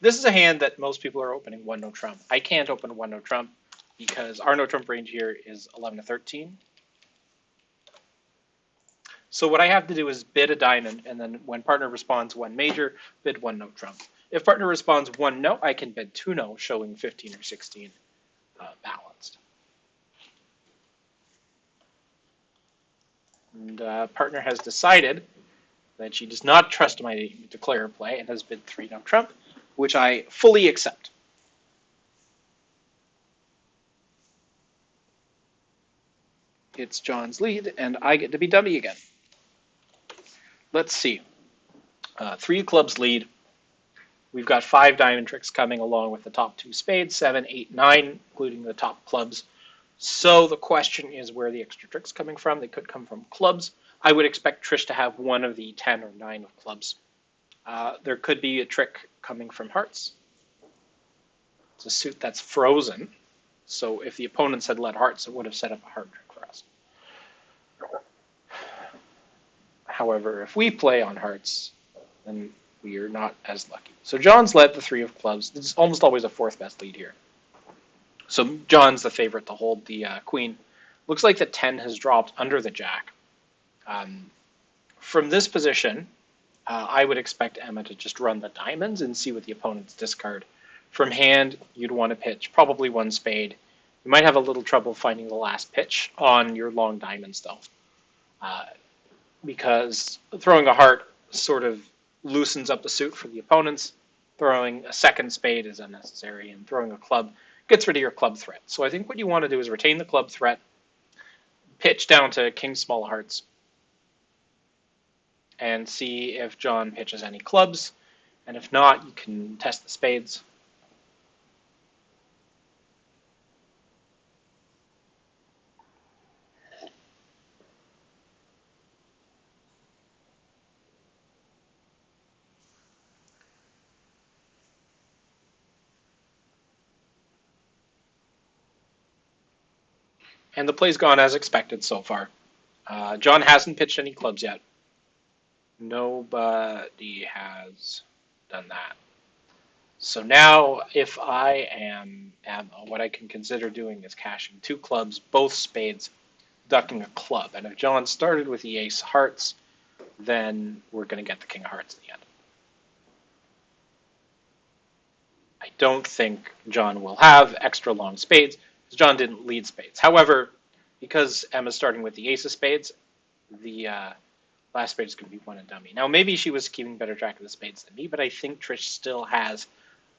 This is a hand that most people are opening one no trump. I can't open one no trump because our no trump range here is 11 to 13. So what I have to do is bid a diamond, and then when partner responds one major, bid one no trump. If partner responds one no, I can bid two no, showing 15 or 16 balanced. And partner has decided that she does not trust my declare play and has bid three no trump, which I fully accept. It's John's lead, and I get to be dummy again. Let's see. Three clubs lead. We've got 5 diamond tricks coming along with the top 2 spades, 7, 8, 9, including the top clubs. So the question is where are the extra tricks coming from? They could come from clubs. I would expect Trish to have one of the 10 or 9 of clubs. There could be a trick coming from hearts. It's a suit that's frozen. So if the opponents had led hearts, it would have set up a heart trick for us. However, if we play on hearts, then we are not as lucky. So John's led the 3 of clubs. It's almost always a 4th best lead here. So John's the favorite to hold the queen. Looks like the 10 has dropped under the jack. From this position, I would expect Emma to just run the diamonds and see what the opponents discard. From hand, you'd want to pitch probably one spade. You might have a little trouble finding the last pitch on your long diamonds, though. Because throwing a heart sort of loosens up the suit for the opponents. Throwing a second spade is unnecessary, and throwing a club gets rid of your club threat. So I think what you want to do is retain the club threat, pitch down to king small hearts, and see if John pitches any clubs. And if not, you can test the spades. And the play's gone as expected so far. John hasn't pitched any clubs yet. Nobody has done that. So now, if I am what I can consider doing is cashing 2 clubs, both spades, ducking a club. And if John started with the ace hearts, then we're going to get the king of hearts in the end. I don't think John will have extra long spades, because John didn't lead spades. However, because Emma's starting with the ace of spades, the last spade is going to be one and dummy. Now, maybe she was keeping better track of the spades than me, but I think Trish still has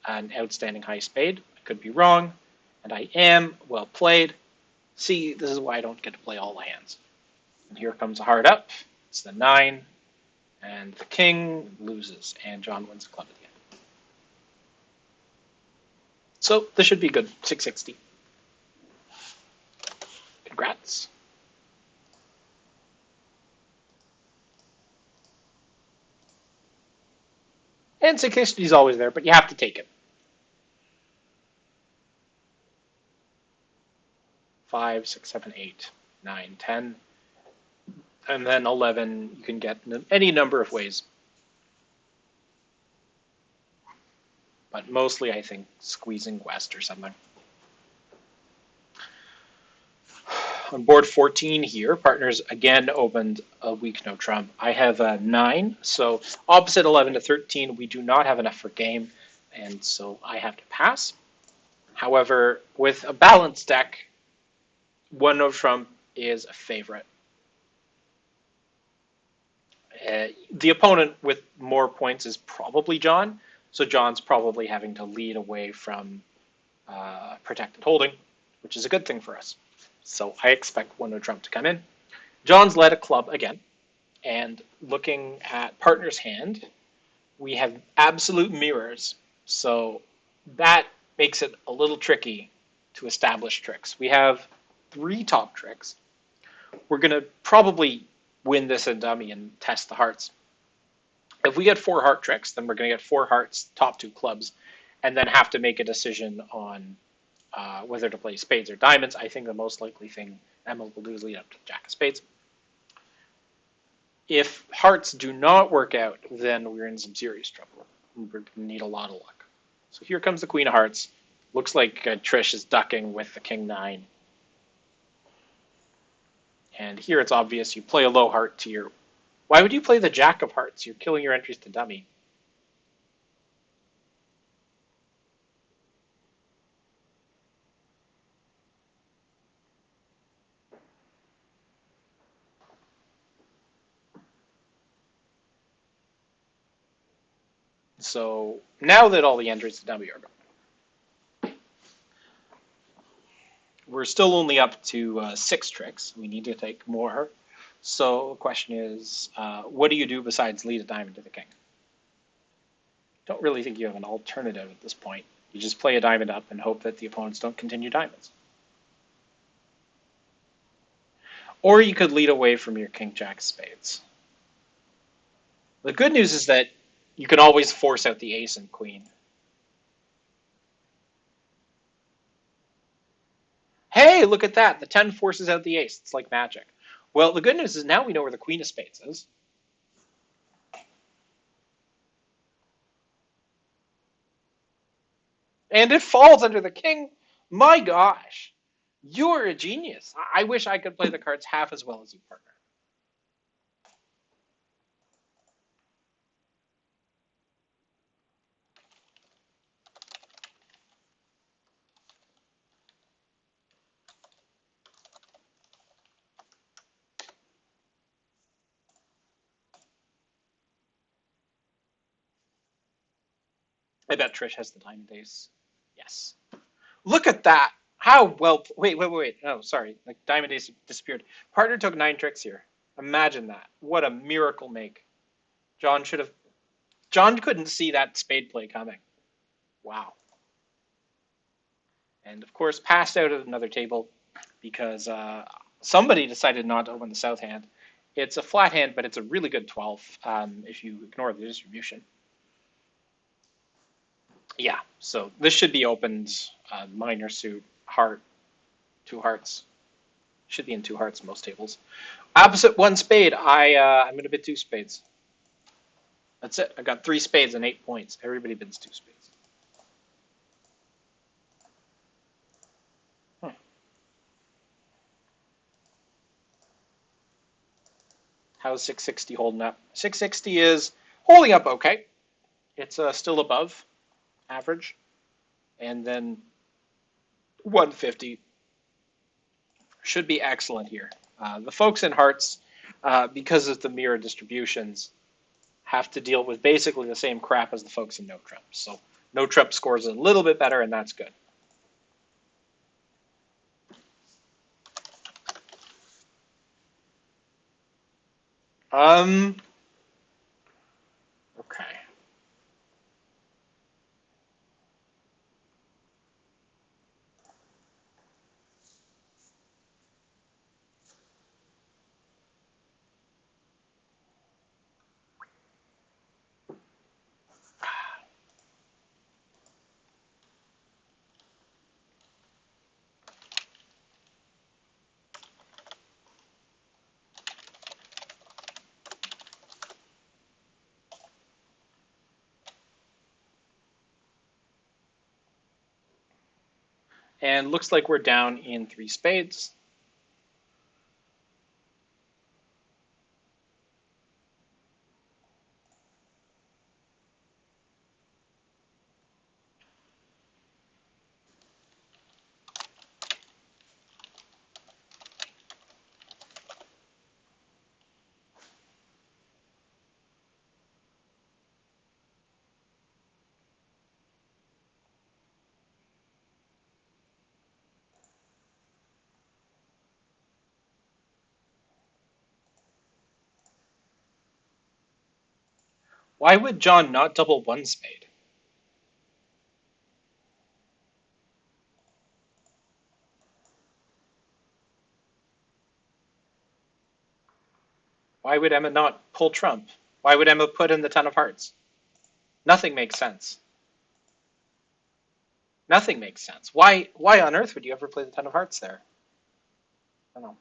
an outstanding high spade. I could be wrong, and I am. Well played. See, this is why I don't get to play all the hands. And here comes a heart up. It's the 9, and the king loses, and John wins the club at the end. So this should be good. 660. Congrats. And 660 is always there, but you have to take it. 5, 6, 7, 8, 9, 10. And then 11 you can get in any number of ways. But mostly, I think, squeezing west or something. On board 14 here, partners again opened a weak no trump. I have a 9, so opposite 11 to 13, we do not have enough for game, and so I have to pass. However, with a balanced deck, one no trump is a favorite. The opponent with more points is probably John, so John's probably having to lead away from protected holding, which is a good thing for us. So I expect one no trump to come in. John's led a club again, and looking at partner's hand, we have absolute mirrors. So that makes it a little tricky to establish tricks. We have 3 top tricks. We're going to probably win this in dummy and test the hearts. If we get 4 heart tricks, then we're going to get 4 hearts, top 2 clubs, and then have to make a decision on whether to play spades or diamonds. I think the most likely thing Emma will do is lead up to the jack of spades. If hearts do not work out, then we're in some serious trouble. We're going to need a lot of luck. So here comes the queen of hearts. Looks like Trish is ducking with the king 9. And here it's obvious you play a low heart to your... Why would you play the jack of hearts? You're killing your entries to dummy. So now that all the entries to dummy are gone, we're still only up to 6 tricks. We need to take more. So the question is, what do you do besides lead a diamond to the king? Don't really think you have an alternative at this point. You just play a diamond up and hope that the opponents don't continue diamonds. Or you could lead away from your king jack spades. The good news is that you can always force out the ace and queen. Hey, look at that. The 10 forces out the ace. It's like magic. Well, the good news is now we know where the queen of spades is. And it falls under the king. My gosh. You're a genius. I wish I could play the cards half as well as you, partner. I bet Trish has the diamond ace. Yes. Look at that. How well... Wait. Oh, sorry. Like, diamond ace disappeared. Partner took 9 tricks here. Imagine that. What a miracle make. John should have... John couldn't see that spade play coming. Wow. And, of course, passed out at another table because somebody decided not to open the south hand. It's a flat hand, but it's a really good 12 if you ignore the distribution. Yeah, so this should be opened minor suit, heart, 2 hearts. Should be in 2 hearts most tables. Opposite 1 spade, I'm going to bid 2 spades. That's it. I got 3 spades and 8 points. Everybody bids 2 spades. How's 660 holding up? 660 is holding up okay. It's still above average. And then 150 should be excellent here. The folks in hearts, because of the mirror distributions, have to deal with basically the same crap as the folks in no trump. So no trump scores a little bit better, and that's good. Okay. And looks like we're down in 3 spades. Why would John not double one spade? Why would Emma not pull trump? Why would Emma put in the 10 of hearts? Nothing makes sense. Nothing makes sense. Why on earth would you ever play the 10 of hearts there? I don't know.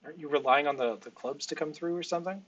Aren't you relying on the clubs to come through or something?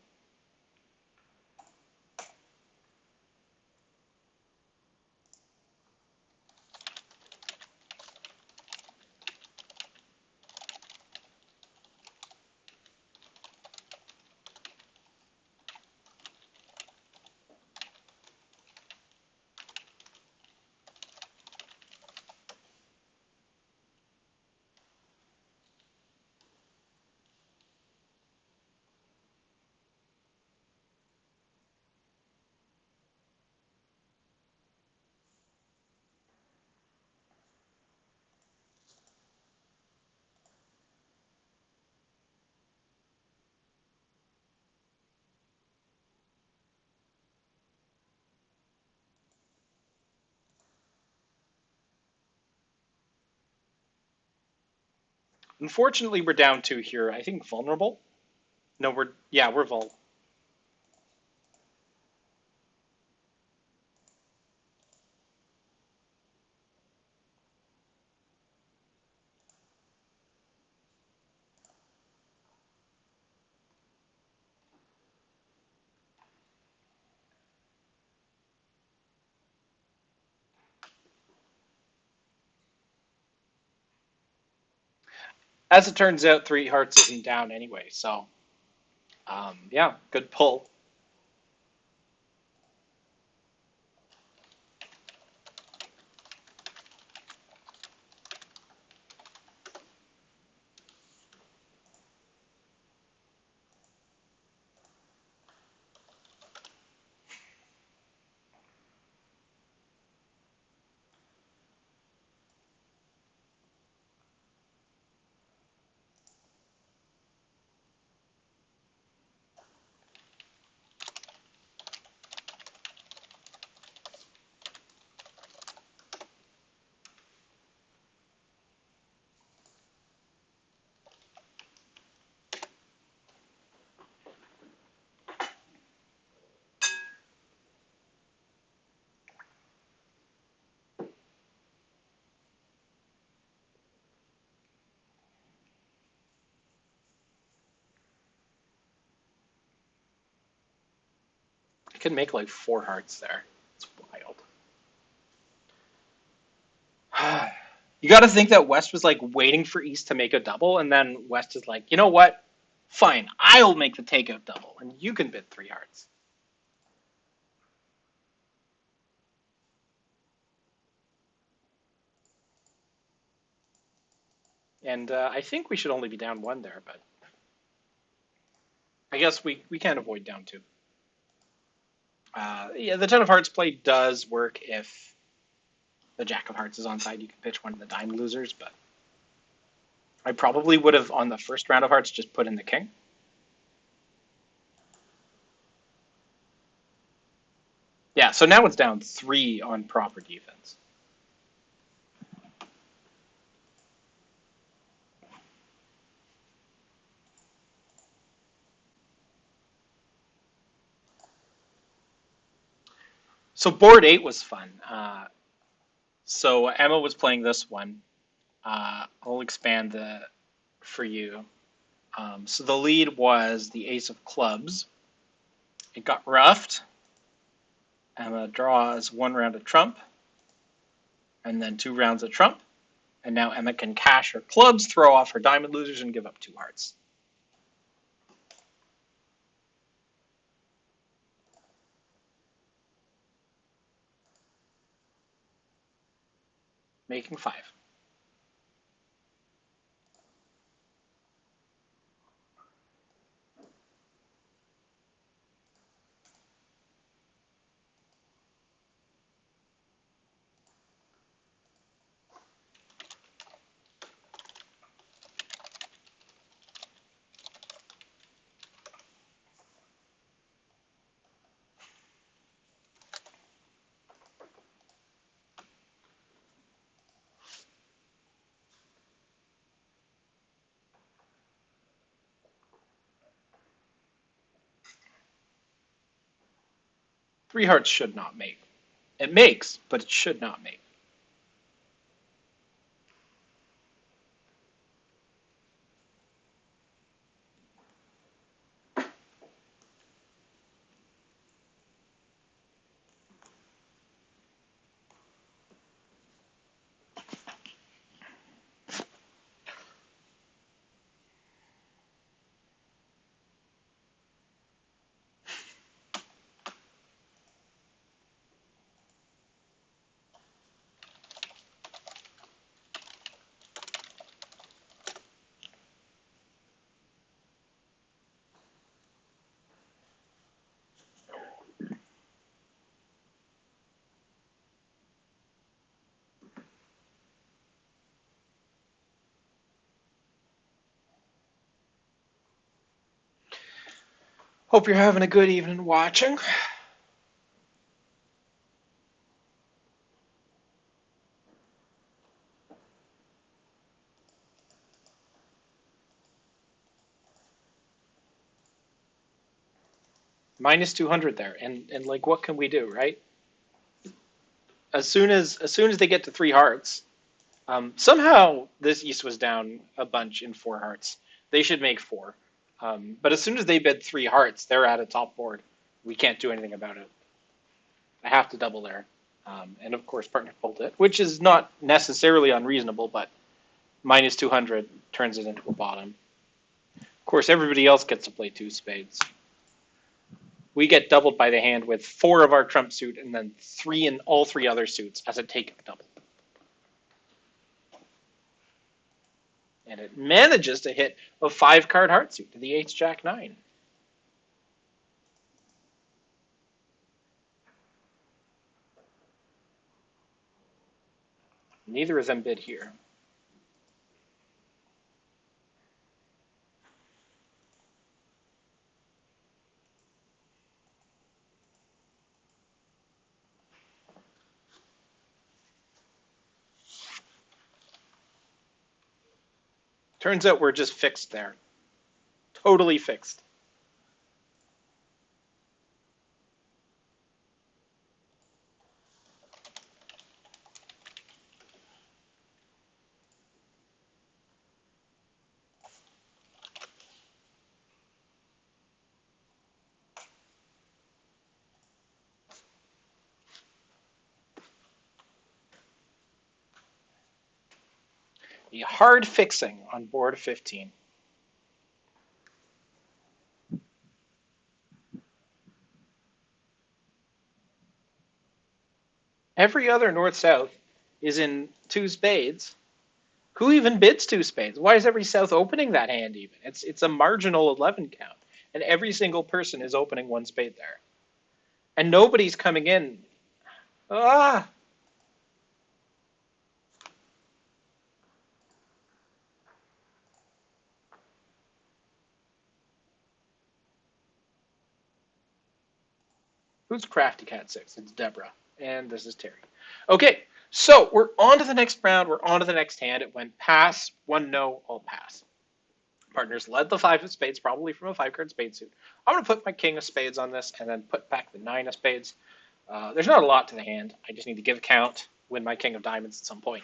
Unfortunately, we're down two here. I think vulnerable. No, we're vul. As it turns out, three hearts isn't down anyway. So, yeah, good pull. I could make like four hearts there. It's wild. You got to think that West was like waiting for East to make a double, and then West is like, you know what? Fine, I'll make the takeout double, and you can bid three hearts. And I think we should only be down one there, but I guess we can't avoid down two. Yeah, the 10 of hearts play does work if the Jack of hearts is on side. You can pitch one of the dime losers, but I probably would have on the first round of hearts just put in the king. Yeah, so now it's down three on proper defense. So board eight was fun. So Emma was playing this one. I'll expand the for you. So the lead was the ace of clubs. It got roughed. Emma draws one round of trump, and then two rounds of trump. And now Emma can cash her clubs, throw off her diamond losers, and give up two hearts. Making five. Three hearts should not make. It makes, but it should not make. Hope you're having a good evening watching. Minus 200 there, and like, what can we do, right? As soon as they get to three hearts, somehow this East was down a bunch in four hearts. They should make four. But as soon as they bid three hearts, they're at a top board. We can't do anything about it. I have to double there. And of course, partner pulled it, which is not necessarily unreasonable, but minus 200 turns it into a bottom. Of course, everybody else gets to play two spades. We get doubled by the hand with four of our trump suit and then three in all three other suits as a take double. And it manages to hit a 5-card heart suit to the ace jack 9. Neither of them bid here. Turns out we're just fixed there. Totally fixed. A hard fixing on board 15. Every other north-south is in two spades. Who even bids two spades? Why is every south opening that hand even? It's a marginal 11 count. And every single person is opening one spade there. And nobody's coming in. Ah! Who's Crafty Cat 6? It's Deborah. And this is Terry. Okay, so we're on to the next round. We're on to the next hand. It went pass, one no, all pass. Partners led the 5 of spades, probably from a 5-card spade suit. I'm going to put my king of spades on this and then put back the 9 of spades. There's not a lot to the hand. I just need to give a count, win my king of diamonds at some point.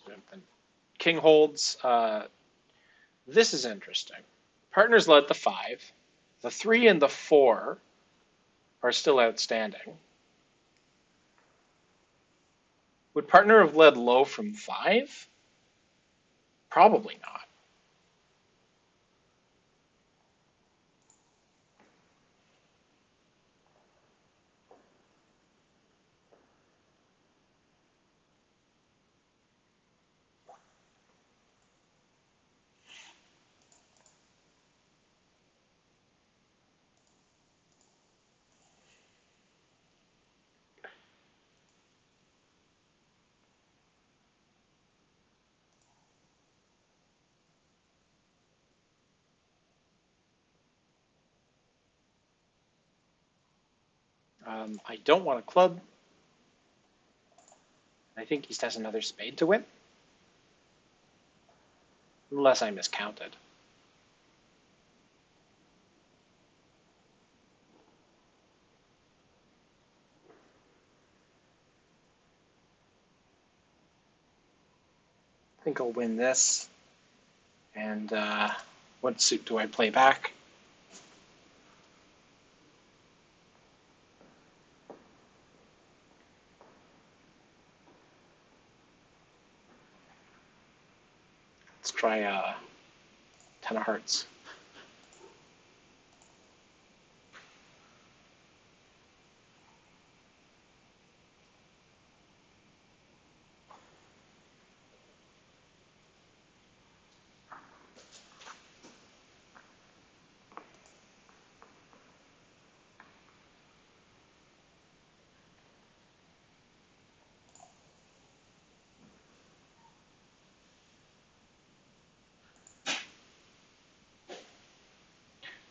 So king holds. This is interesting. Partners led the 5. The 3 and the 4 are still outstanding. Would partner have led low from 5? Probably not. I don't want a club. I think East has another spade to win. Unless I miscounted. think I'll win this. And what suit do I play back? Let's try 10 of hearts.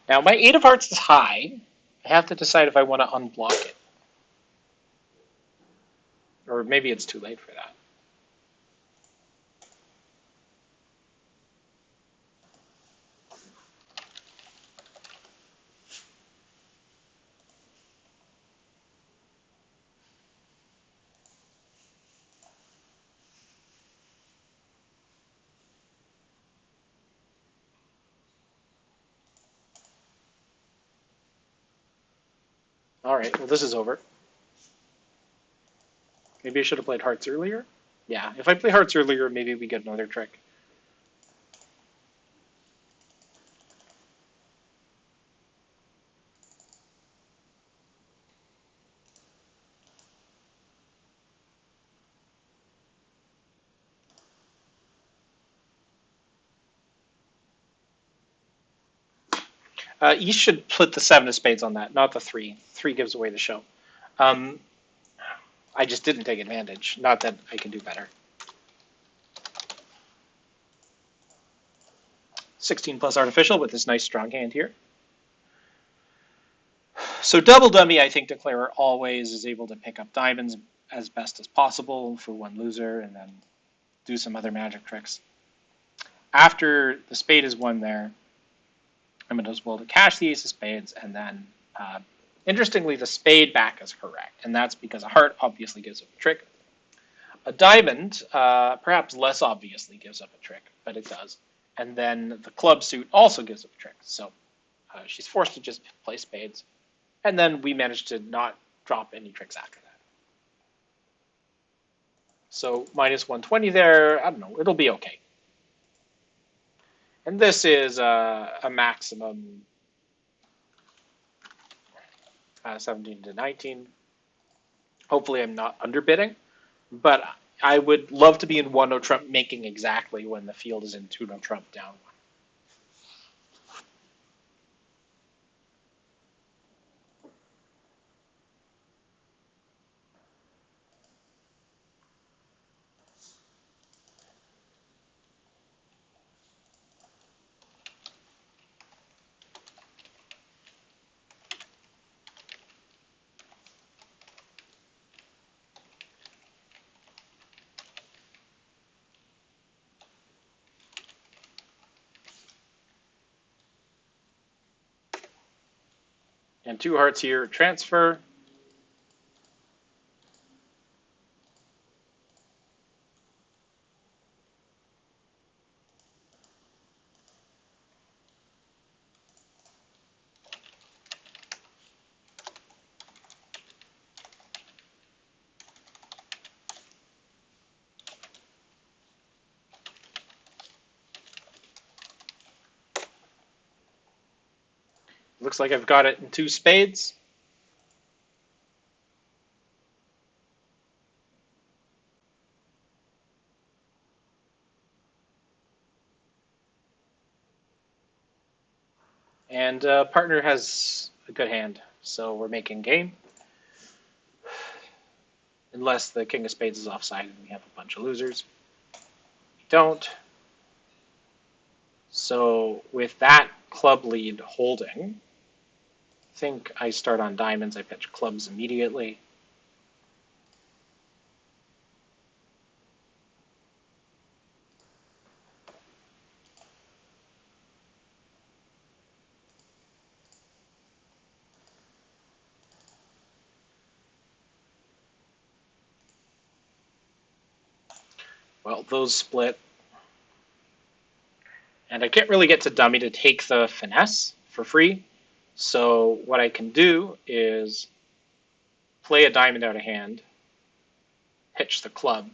Now, my 8 of hearts is high. I have to decide if I want to unblock it. Or maybe it's too late for that. All right, well, this is over. Maybe I should have played hearts earlier. Yeah, if I play hearts earlier, maybe we get another trick. You should put the 7 of spades on that, not the 3. 3 gives away the show. I just didn't take advantage. Not that I can do better. 16 plus artificial with this nice strong hand here. So double dummy, I think Declarer always is able to pick up diamonds as best as possible for one loser and then do some other magic tricks. After the spade is won there, I'm going to as well to cash the ace of spades, and then, interestingly, the spade back is correct, and that's because a heart obviously gives up a trick. A diamond, perhaps less obviously, gives up a trick, but it does. And then the club suit also gives up a trick, so she's forced to just play spades. And then we managed to not drop any tricks after that. So minus 120 there, I don't know, it'll be okay. And this is a maximum 17 to 19. Hopefully I'm not underbidding, but I would love to be in 1-0 trump making exactly when the field is in 2-0 trump down 1. And 2 hearts here, transfer. Looks like I've got it in 2 spades. And partner has a good hand, so we're making game. Unless the king of spades is offside and we have a bunch of losers. We don't. So with that club lead holding, I think I start on diamonds. I pitch clubs immediately. Well, those split. And I can't really get to dummy to take the finesse for free. So what I can do is play a diamond out of hand, pitch the club.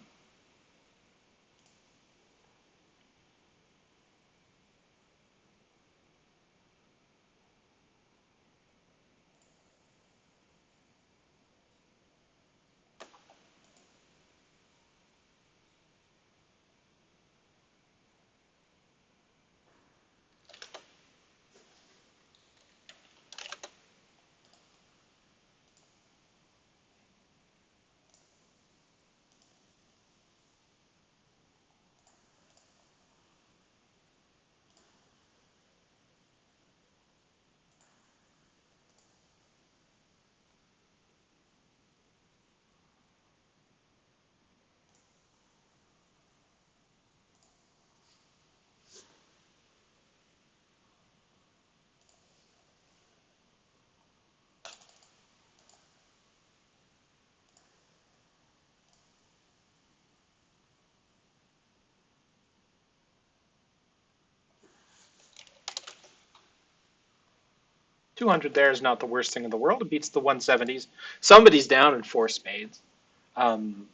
$200 there is not the worst thing in the world. It beats the 170s. Somebody's down in four spades,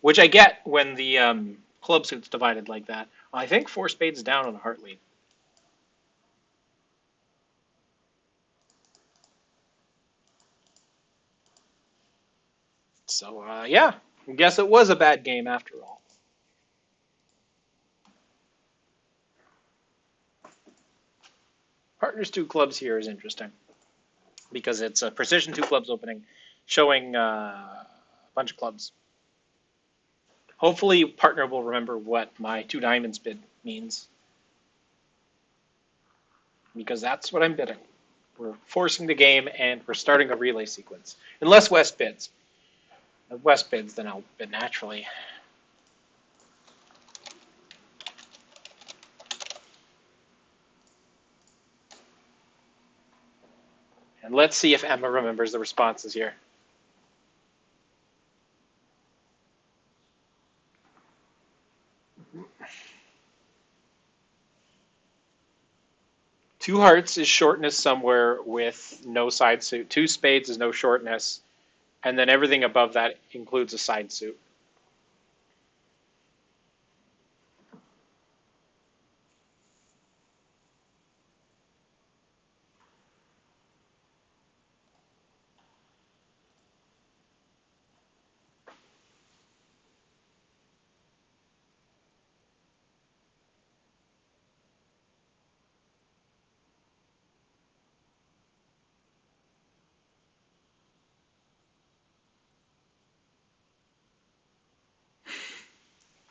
which I get when the club suit's divided like that. I think four spades down on the Hart lead. So, yeah, I guess it was a bad game after all. Partners two clubs here is interesting because it's a precision two clubs opening showing a bunch of clubs. Hopefully, partner will remember what my two diamonds bid means because that's what I'm bidding. We're forcing the game and we're starting a relay sequence. Unless West bids. If West bids, then I'll bid naturally. And let's see if Emma remembers the responses here. Two hearts is shortness somewhere with no side suit. Two spades is no shortness. And then everything above that includes a side suit.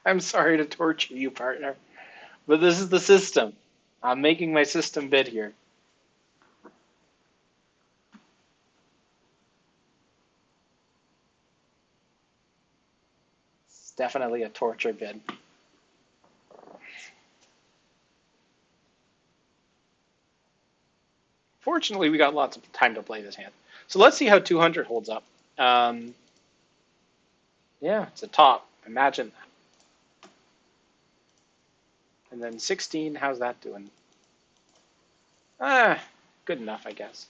I'm sorry to torture you, partner, but this is the system. I'm making my system bid here. It's definitely a torture bid. Fortunately, we got lots of time to play this hand. So let's see how 200 holds up. Um, yeah, it's a top. Imagine that. And then 16, how's that doing? Ah, good enough, I guess.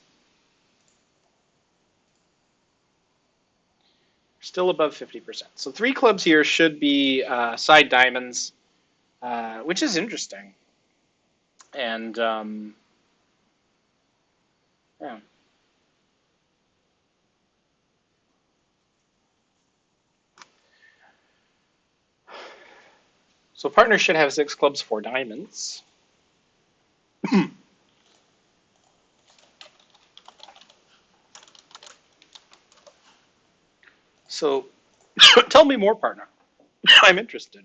Still above 50%. So three clubs here should be side diamonds, which is interesting. And yeah. So partner should have six clubs, four diamonds. So tell me more, partner. I'm interested.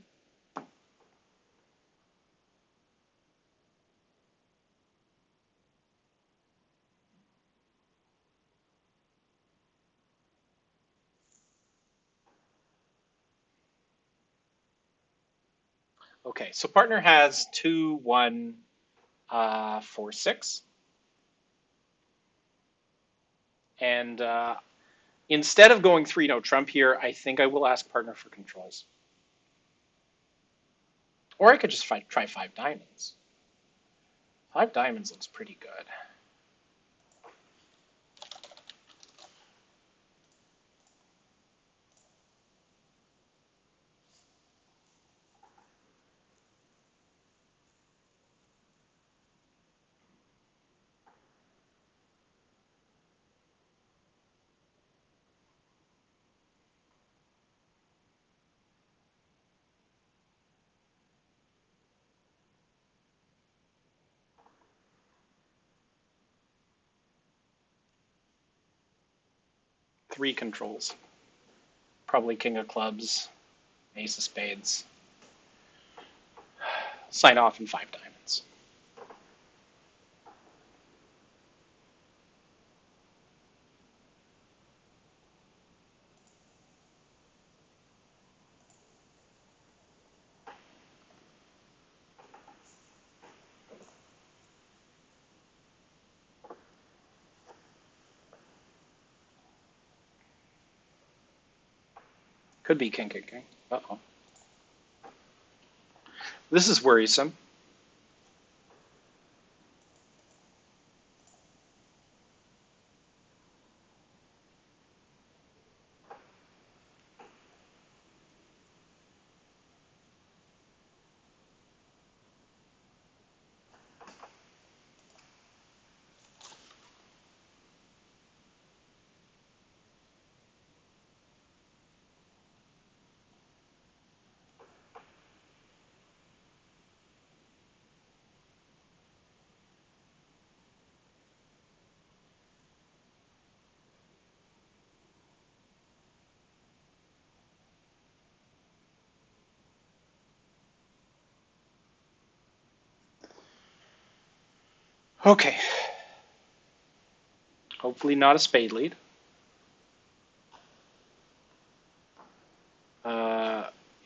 Okay, so partner has 2, 1, 4, 6. And instead of going 3 no trump here, I think I will ask partner for controls. Or I could just try 5 diamonds. Five diamonds looks pretty good. Three controls. Probably king of clubs, ace of spades. Sign off in five diamonds. Could be king, king, king. Uh-oh. This is worrisome. Okay. Hopefully not a spade lead.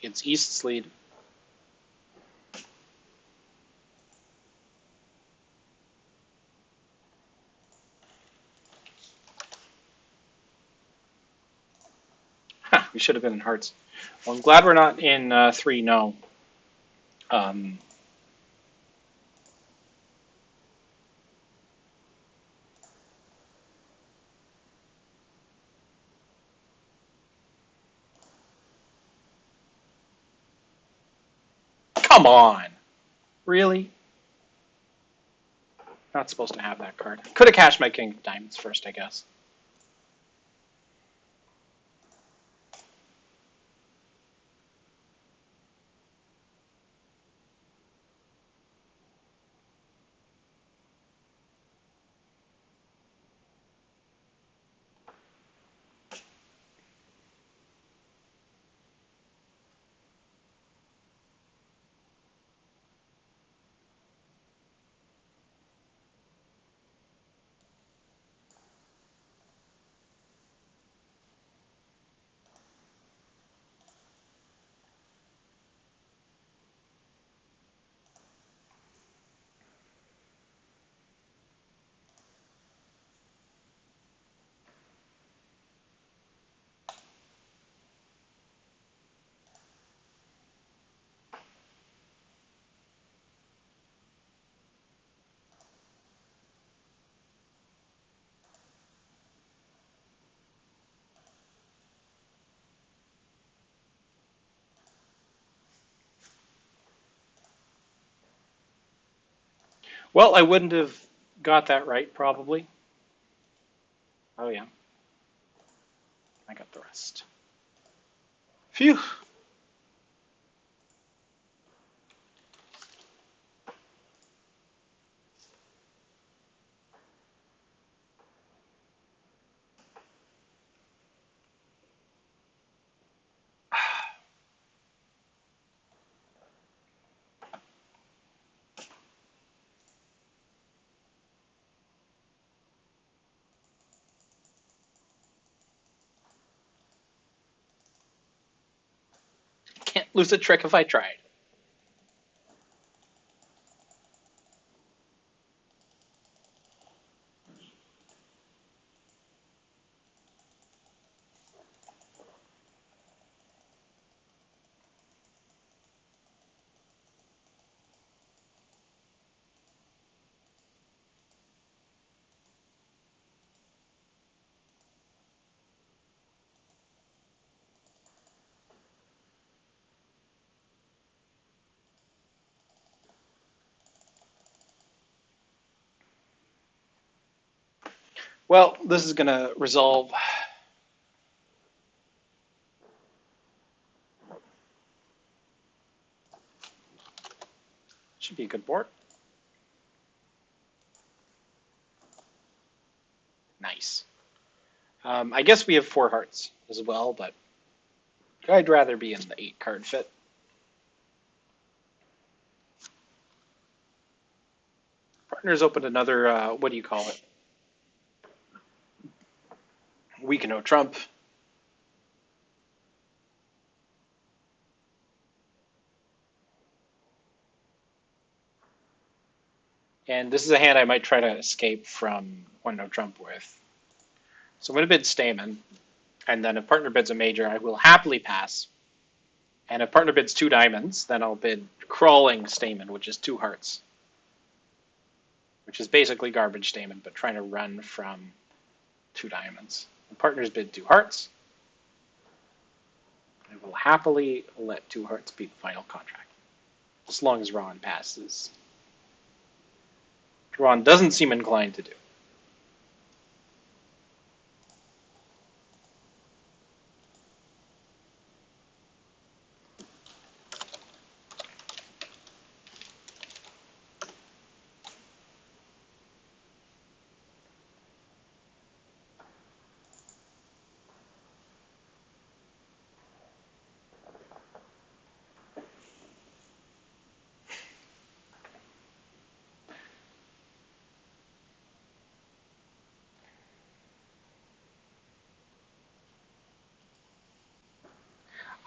It's East's lead. Huh, we should have been in hearts. Well, I'm glad we're not in 3-no. Um, Come on. Really? Not supposed to have that card. Could have cashed my king of diamonds first, I guess. Well, I wouldn't have got that right, probably. Oh, yeah. I got the rest. Phew. Can't lose a trick if I tried. Well, this is going to resolve. Should be a good board. Nice. I guess we have 4 hearts as well, but I'd rather be in the 8 card fit. Partners opened another, what do you call it? We can know Trump. And this is a hand I might try to escape from One No Trump with. So I'm going to bid Stamen, and then if partner bids a major, I will happily pass. And if partner bids 2 diamonds, then I'll bid Crawling Stamen, which is 2 hearts. Which is basically garbage Stamen, but trying to run from 2 diamonds. The partners bid 2 hearts. I will happily let 2 hearts be the final contract, as long as Ron passes. Ron doesn't seem inclined to do.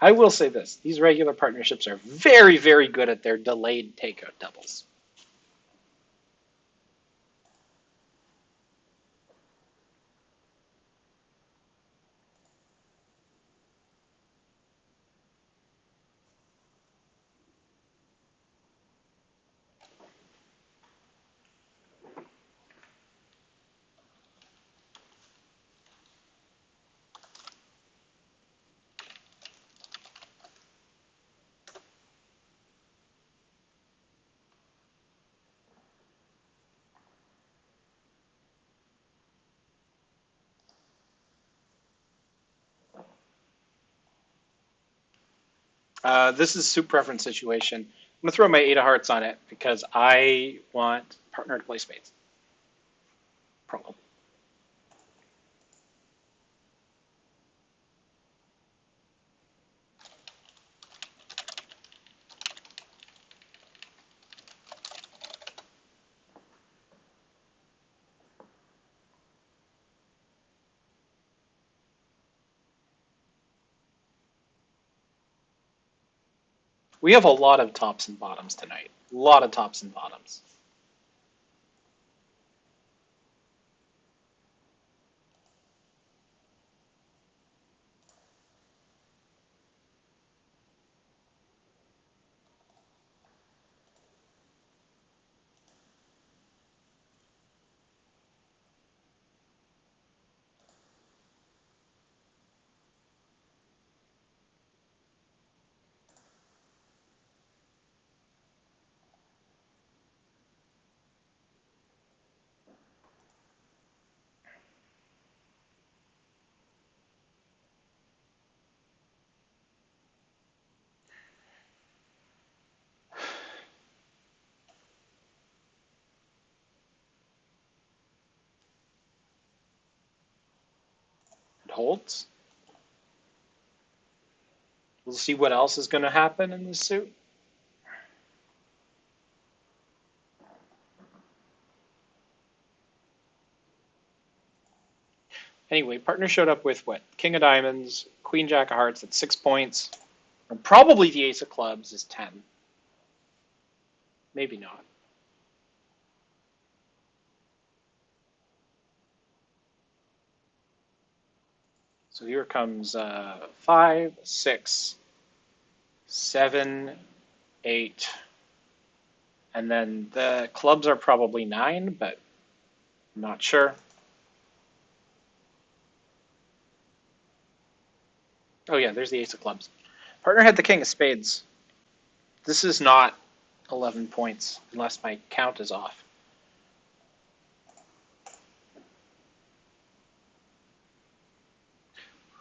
I will say this. These regular partnerships are very, very good at their delayed takeout doubles. This is a soup preference situation. I'm going to throw my 8 of hearts on it because I want partner to play spades. Problem. We have a lot of tops and bottoms tonight. A lot of tops and bottoms. It holds. We'll see what else is going to happen in this suit. Anyway, partner showed up with what? King of diamonds, Queen Jack of hearts at 6 points, and probably the ace of clubs is 10. Maybe not. So here comes 5, 6, 7, 8, and then the clubs are probably 9, but I'm not sure. Oh yeah, there's the ace of clubs. Partner had the king of spades. This is not 11 points, unless my count is off.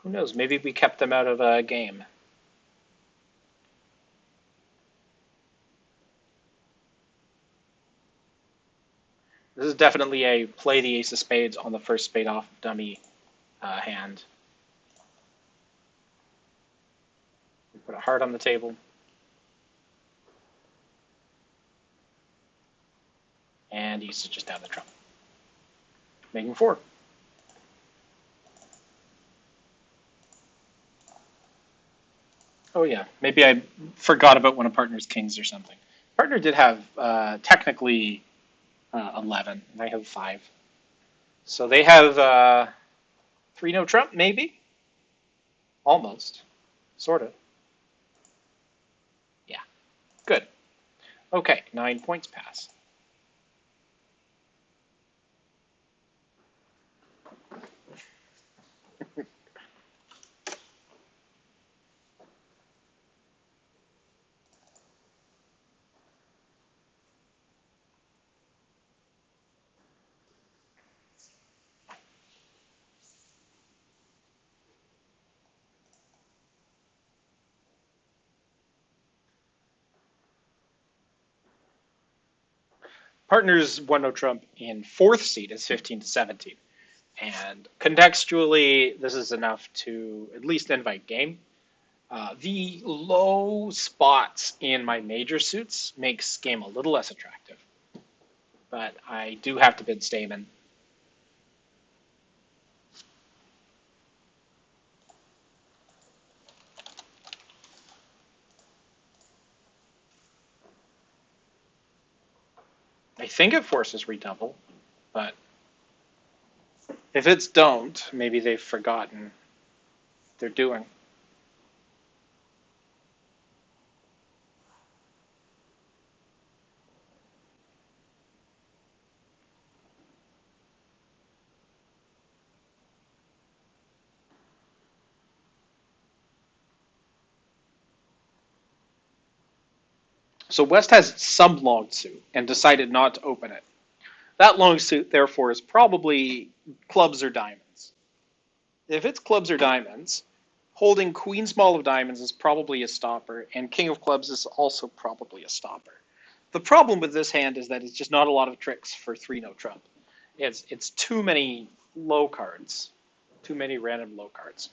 Who knows? Maybe we kept them out of a game. This is definitely a play the ace of spades on the first spade off dummy hand. We put a heart on the table. And he used to just have the trump. Making 4. Oh yeah, maybe I forgot about one of partner's kings or something. Partner did have technically 11, and I have 5. So they have 3 no trump, maybe? Almost. Sort of. Yeah. Good. Okay, 9 points pass. Partner's 1 no trump in 4th seed is 15 to 17. And contextually, this is enough to at least invite game. The low spots in my major suits makes game a little less attractive. But I do have to bid Stamen. I think it forces redouble, but if it's don't, maybe they've forgotten what they're doing. So West has some long suit and decided not to open it. That long suit, therefore, is probably clubs or diamonds. If it's clubs or diamonds, holding queen small of diamonds is probably a stopper, and king of clubs is also probably a stopper. The problem with this hand is that it's just not a lot of tricks for 3 no trump. It's too many low cards, too many random low cards.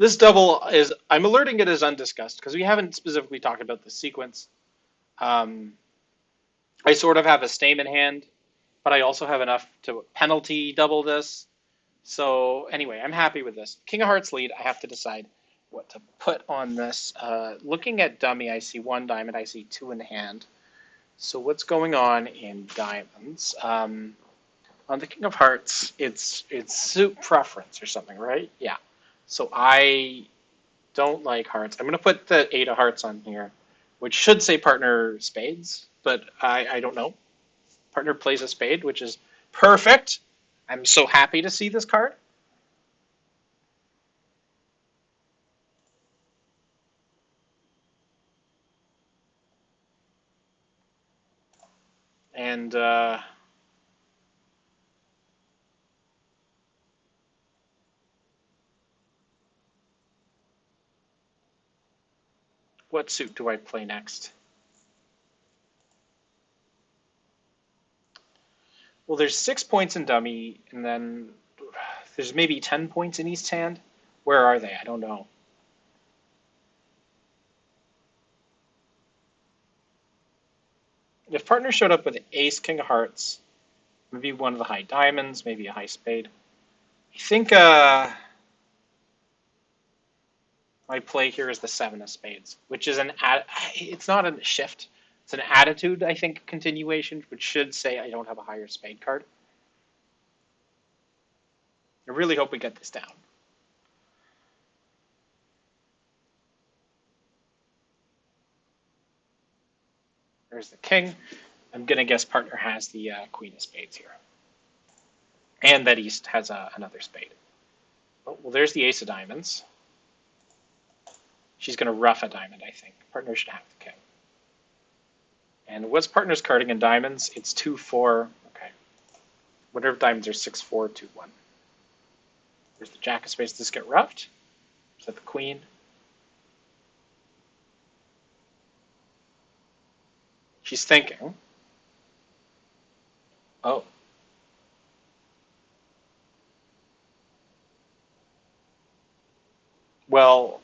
This double is, I'm alerting it as undiscussed because we haven't specifically talked about the sequence. Um, I sort of have a Stamen hand, but I also have enough to penalty double this. So anyway, I'm happy with this. King of Hearts lead, I have to decide what to put on this. Looking at dummy, I see 1 diamond, I see 2 in hand. So what's going on in diamonds? On the King of Hearts, it's suit preference or something, right? Yeah. So I don't like hearts. I'm going to put the 8 of hearts on here, which should say partner spades, but I don't know. Partner plays a spade, which is perfect. I'm so happy to see this card. And what suit do I play next? Well, there's 6 points in dummy, and then there's maybe 10 points in East hand. Where are they? I don't know. If partner showed up with ace, king of hearts, maybe one of the high diamonds, maybe a high spade. I think My play here is the seven of spades, which is it's not a shift. It's an attitude, I think, continuation, which should say I don't have a higher spade card. I really hope we get this down. There's the king. I'm going to guess partner has the queen of spades here. And that East has another spade. Oh, well, there's the ace of diamonds. She's going to ruff a diamond, I think. Partner should have the king. And what's partner's carding in diamonds? It's 2-4. Okay. Whatever diamonds are 6-4, 2-1. There's the jack of spades. Does this get ruffed? Is that the queen? She's thinking. Oh. Well,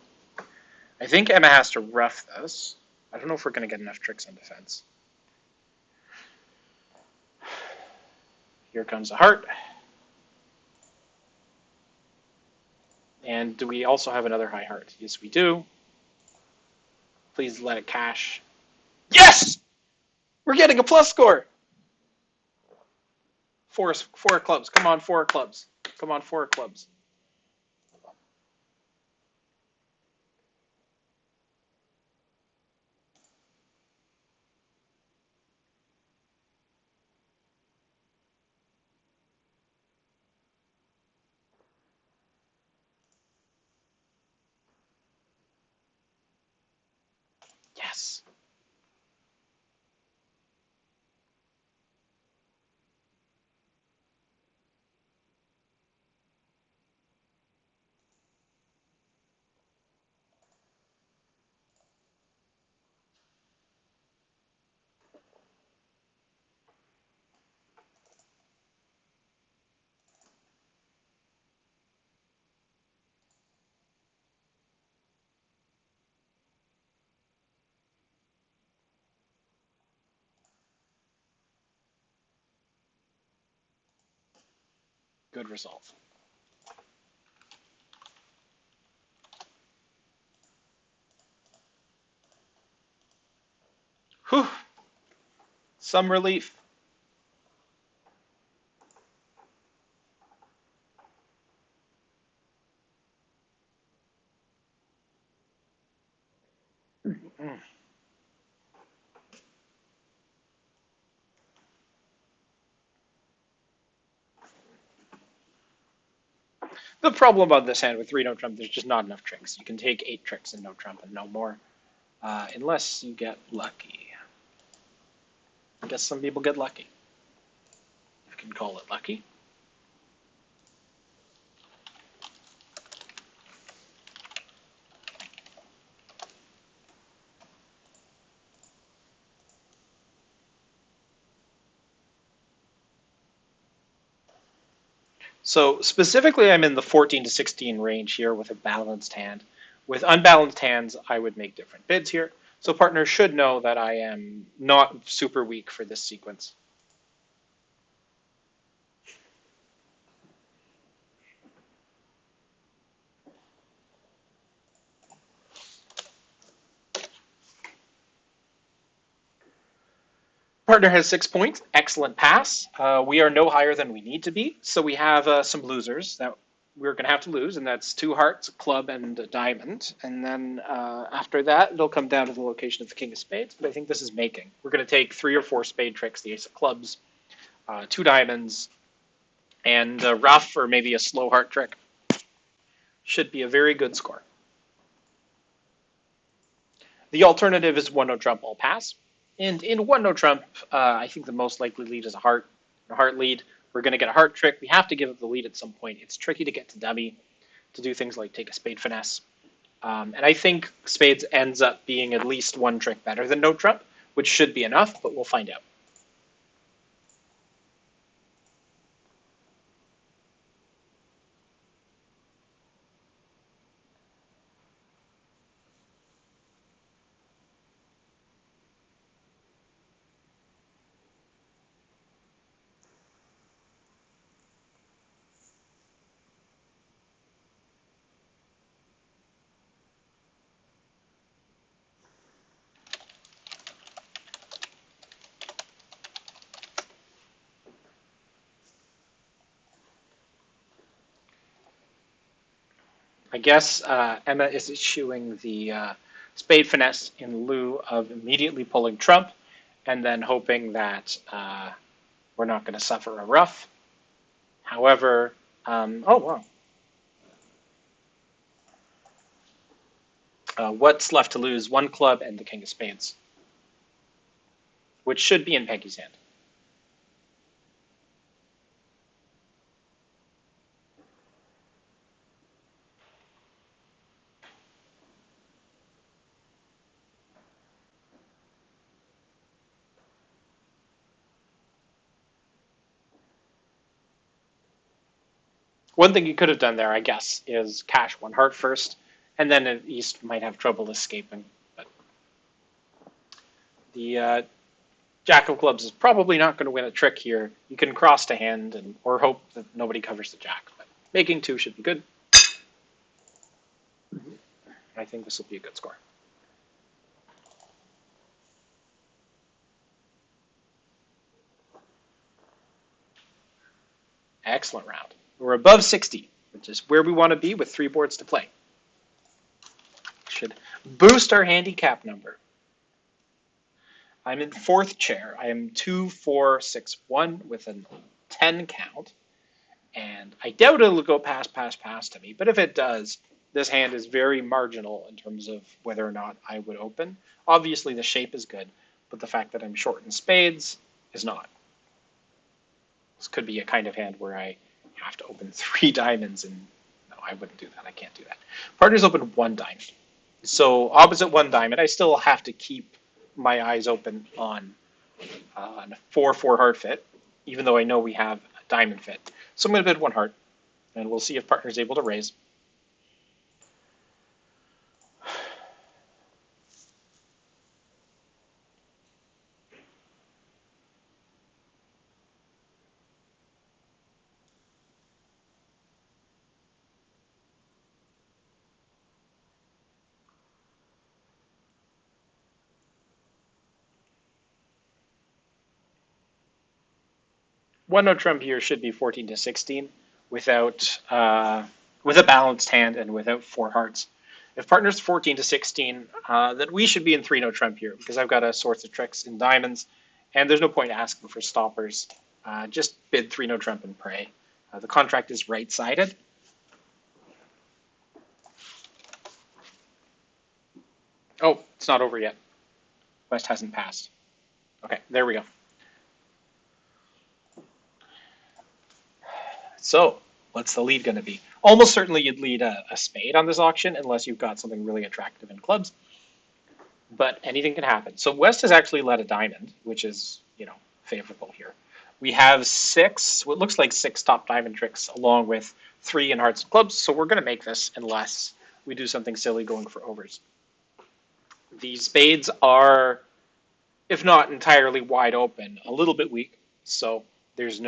I think Emma has to ruff this. I don't know if we're going to get enough tricks on defense. Here comes a heart. And do we also have another high heart? Yes, we do. Please let it cash. Yes! We're getting a plus score! Four clubs. Come on, four clubs. Come on, four clubs. Yes. Good result. Whew. Some relief. The problem on this hand with 3 no trump, there's just not enough tricks. You can take 8 tricks and no trump and no more, unless you get lucky. I guess some people get lucky. You can call it lucky. So specifically, I'm in the 14 to 16 range here with a balanced hand. With unbalanced hands, I would make different bids here. So partners should know that I am not super weak for this sequence. Partner has 6 points. Excellent pass. We are no higher than we need to be, so we have some losers that we're going to have to lose, and that's 2 hearts, a club, and a diamond. And then after that, it'll come down to the location of the king of spades, but I think this is making. We're going to take 3 or 4 spade tricks, the ace of clubs, 2 diamonds, and a rough or maybe a slow heart trick. Should be a very good score. The alternative is 1 no trump, all pass. And in 1 no trump, I think the most likely lead is a heart lead. We're going to get a heart trick. We have to give up the lead at some point. It's tricky to get to dummy to do things like take a spade finesse. And I think spades ends up being at least 1 trick better than no trump, which should be enough, but we'll find out. I guess Emma is issuing the spade finesse in lieu of immediately pulling trump, and then hoping that we're not going to suffer a ruff. However, oh wow. What's left to lose? One club and the king of spades, which should be in Peggy's hand. One thing you could have done there, I guess, is cash one heart first, and then East might have trouble escaping. But the Jack of clubs is probably not going to win a trick here. You can cross to hand and or hope that nobody covers the jack. But making two should be good. I think this will be a good score. Excellent round. We're above 60, which is where we want to be with 3 boards to play. Should boost our handicap number. I'm in 4th chair. I am 2, 4, 6, 1 with a 10 count. And I doubt it'll go pass to me. But if it does, this hand is very marginal in terms of whether or not I would open. Obviously, the shape is good, but the fact that I'm short in spades is not. This could be a kind of hand where I have to open 3 diamonds, and no, I wouldn't do that. I can't do that. Partners open 1 diamond. So opposite 1 diamond, I still have to keep my eyes open on a 4-4 heart fit, even though I know we have a diamond fit. So I'm going to bid 1 heart, and we'll see if partner is able to raise. One no trump here should be 14 to 16 without with a balanced hand and without 4 hearts. If partner's 14 to 16, then we should be in 3 no trump here because I've got a source of tricks in diamonds, and there's no point asking for stoppers. Just bid 3 no trump and pray. The contract is right-sided. Oh, it's not over yet. West hasn't passed. Okay, there we go. So, what's the lead going to be? Almost certainly you'd lead a spade on this auction unless you've got something really attractive in clubs. But anything can happen. So West has actually led a diamond, which is, favorable here. We have 6, what looks like 6 top diamond tricks along with 3 in hearts and clubs. So we're going to make this unless we do something silly going for overs. These spades are, if not entirely wide open, a little bit weak. So there's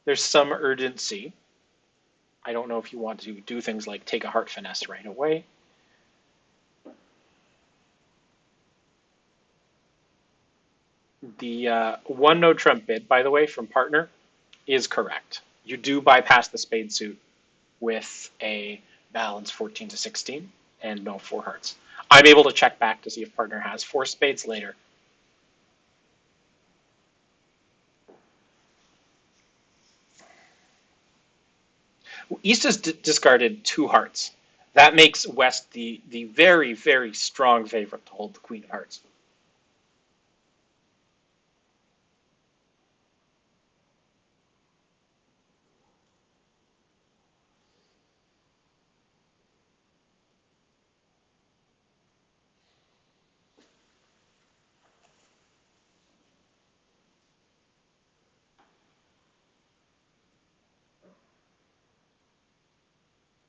there's some urgency. I don't know if you want to do things like take a heart finesse right away. The 1 no trump bid, by the way, from partner is correct. You do bypass the spade suit with a balance 14 to 16 and no 4 hearts. I'm able to check back to see if partner has 4 spades later. East has discarded 2 hearts. That makes West the very, very strong favorite to hold the Queen of Hearts.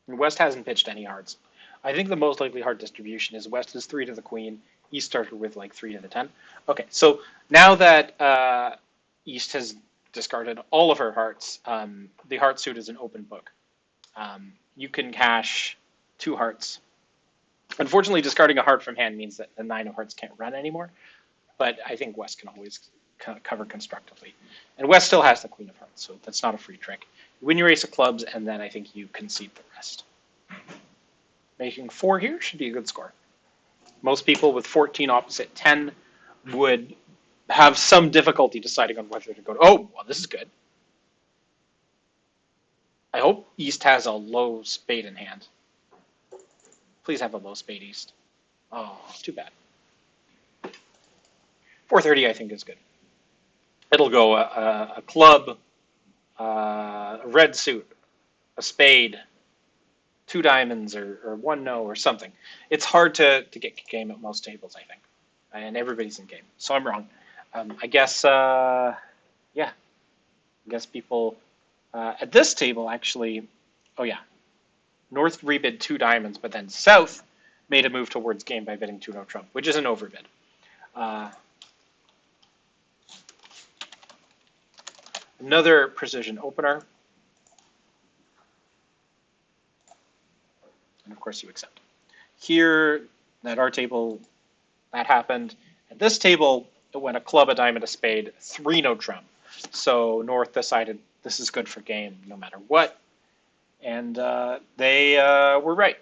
And West hasn't pitched any hearts. I think the most likely heart distribution is West is 3 to the Queen. East started with like 3 to the 10. Okay, so now that East has discarded all of her hearts, the heart suit is an open book. You can cash 2 hearts. Unfortunately, discarding a heart from hand means that the 9 of hearts can't run anymore, but I think West can always cover constructively. And West still has the Queen of Hearts, so that's not a free trick. You win your ace of clubs, and then I think you concede the rest. Making 4 here should be a good score. Most people with 14 opposite 10 would have some difficulty deciding on whether to go to. Oh, well, this is good. I hope East has a low spade in hand. Please have a low spade, East. Oh, too bad. 430, I think, is good. It'll go a club, a red suit, a spade, 2 diamonds, or 1 no, or something. It's hard to get game at most tables, I think. And everybody's in game. So I'm wrong. I guess, yeah. I guess people at this table actually, oh yeah, North rebid 2 diamonds, but then South made a move towards game by bidding 2 no trump, which is an overbid. Another precision opener. And of course you accept. Here, at our table, that happened. At this table, it went a club, a diamond, a spade, 3 no trump. So North decided this is good for game no matter what. And they were right.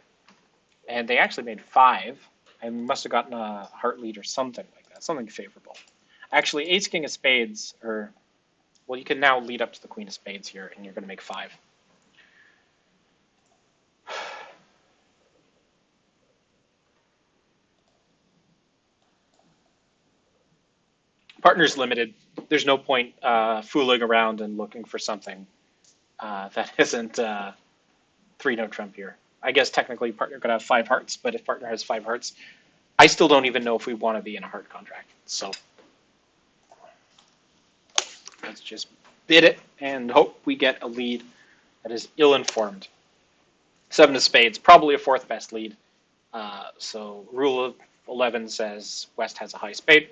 And they actually made 5. And must have gotten a heart lead or something like that, something favorable. Actually, ace, king of spades, or, well, you can now lead up to the queen of spades here, and you're going to make 5. Partner's limited. There's no point fooling around and looking for something that isn't 3 no trump here. I guess technically partner could have 5 hearts, but if partner has 5 hearts, I still don't even know if we want to be in a heart contract. So let's just bid it and hope we get a lead that is ill-informed. 7 of spades, probably a 4th best lead. So rule of 11 says West has a high spade.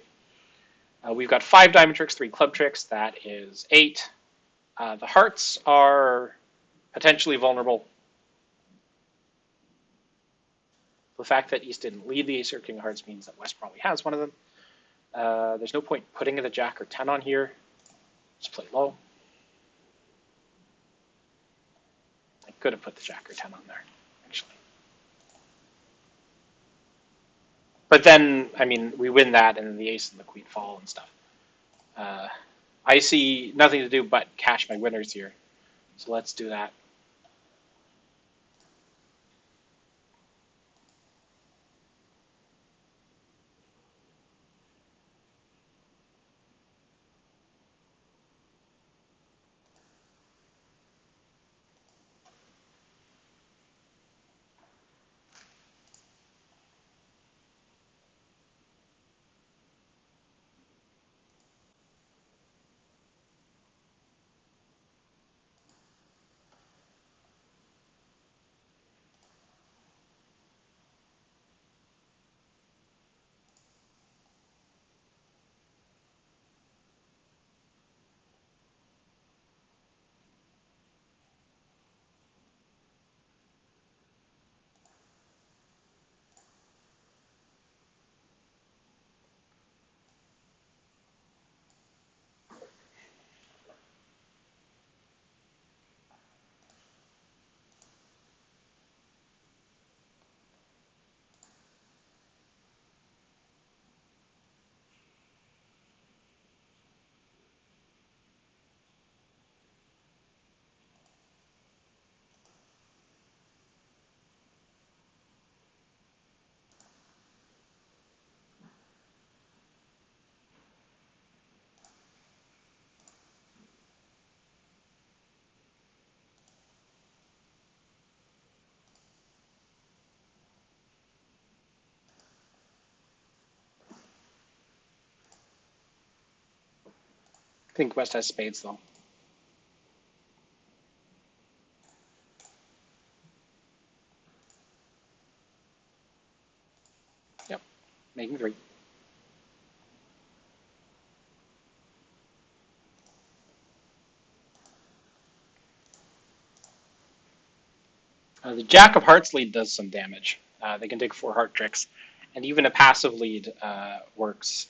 We've got 5 diamond tricks, 3 club tricks. That is 8. The hearts are potentially vulnerable. The fact that East didn't lead the ace or king of hearts means that West probably has one of them. There's no point putting the jack or 10 on here. Just play low. I could have put the jack or 10 on there, actually. But then, I mean, we win that, and then the ace and the queen fall and stuff. I see nothing to do but cash my winners here. So let's do that. I think West has spades, though. Yep, making 3. The jack of hearts lead does some damage. They can take 4 heart tricks, and even a passive lead works.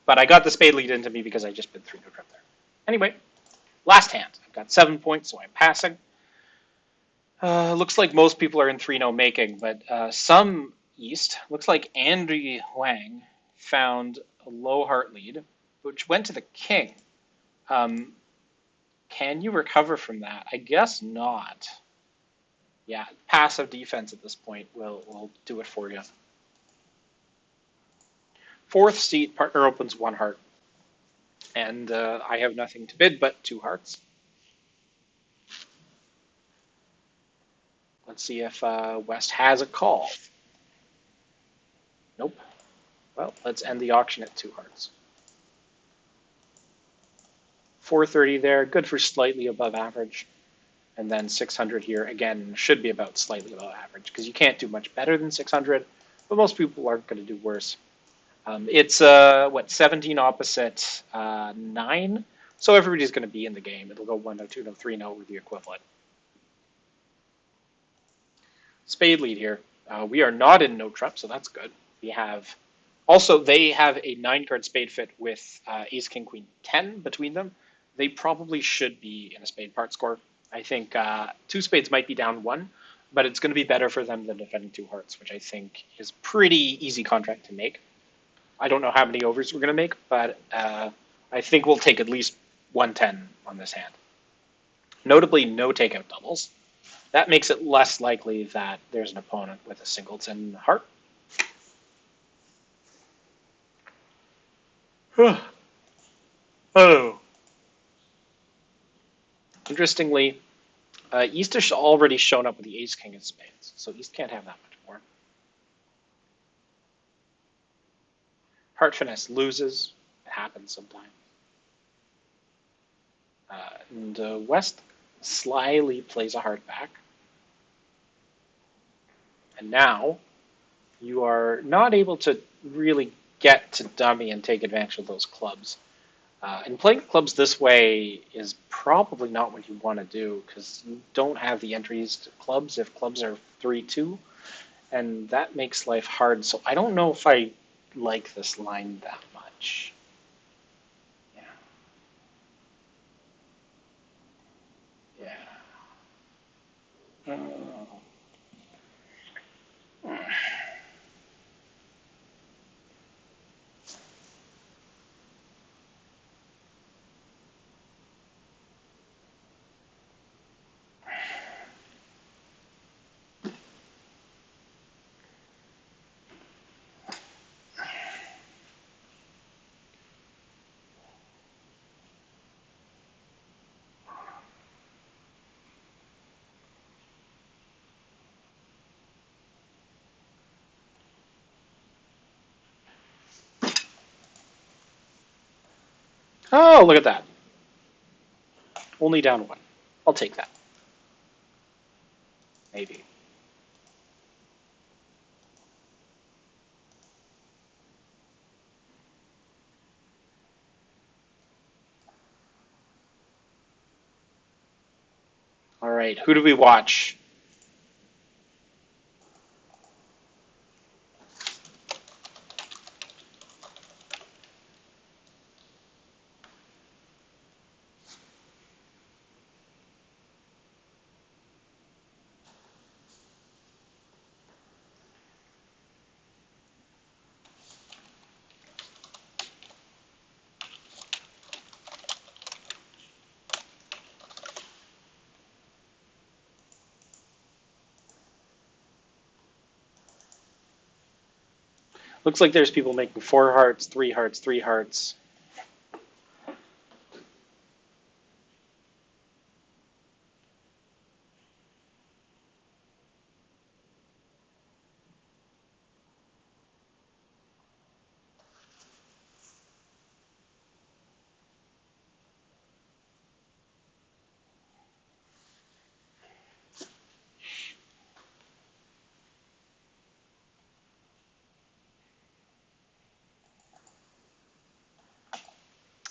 But I got the spade lead into me because I just bid 3 no trump there. Anyway, last hand. I've got 7 points, so I'm passing. Looks like most people are in 3-no making, but some East, looks like Andy Huang found a low heart lead, which went to the king. Um, can you recover from that? I guess not. Yeah, passive defense at this point will do it for you. Fourth seat, partner opens 1 heart, and I have nothing to bid but 2 hearts. Let's see if West has a call. Nope. Well, let's end the auction at 2 hearts. 430 there, good for slightly above average. And then 600 here, again, should be about slightly above average, because you can't do much better than 600, but most people aren't going to do worse. It's, 17 opposite 9, so everybody's going to be in the game. It'll go 1-no, 2-no, 3-no with the equivalent. Spade lead here. We are not in no trap, so that's good. We have also, they have a 9-card spade fit with ace, king, queen, 10 between them. They probably should be in a spade part score. I think 2 spades might be down 1, but it's going to be better for them than defending 2 hearts, which I think is pretty easy contract to make. I don't know how many overs we're going to make, but I think we'll take at least 110 on this hand. Notably, no takeout doubles. That makes it less likely that there's an opponent with a singleton heart. Oh. Interestingly, East has already shown up with the ace, king of spades, so East can't have that much more. Heart finesse loses. It happens sometimes. And West slyly plays a heart back. And now you are not able to really get to dummy and take advantage of those clubs. And playing clubs this way is probably not what you want to do, because you don't have the entries to clubs if clubs are 3-2, and that makes life hard. So I don't know if I like this line that much. Yeah. Yeah. Oh, look at that. Only down 1. I'll take that. Maybe. All right, who do we watch? Looks like there's people making 4 hearts, 3 hearts, 3 hearts.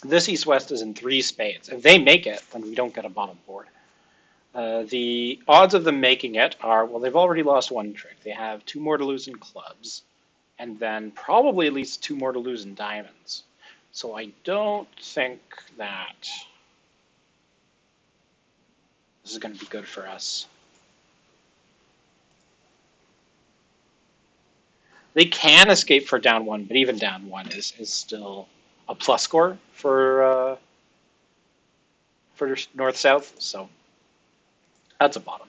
This East-West is in 3 spades. If they make it, then we don't get a bottom board. The odds of them making it are, well, they've already lost 1 trick. They have 2 more to lose in clubs, and then probably at least 2 more to lose in diamonds. So I don't think that this is going to be good for us. They can escape for down one, but even down one is still a plus score for north south. So that's a bottom.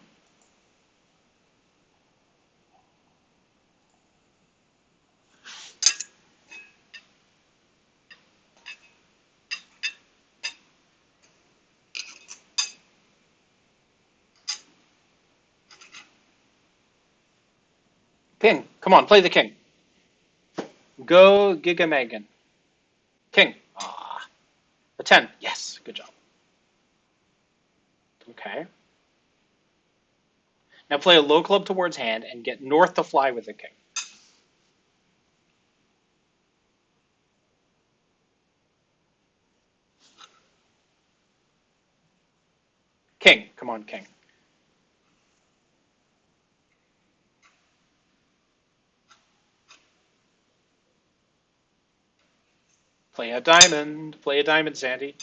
King, come on, play the king. Go Giga Megan. King. Ah, a 10. Yes, good job. Okay. Now play a low club towards hand and get north to fly with the king. King, come on, king. Play a diamond, Sandy.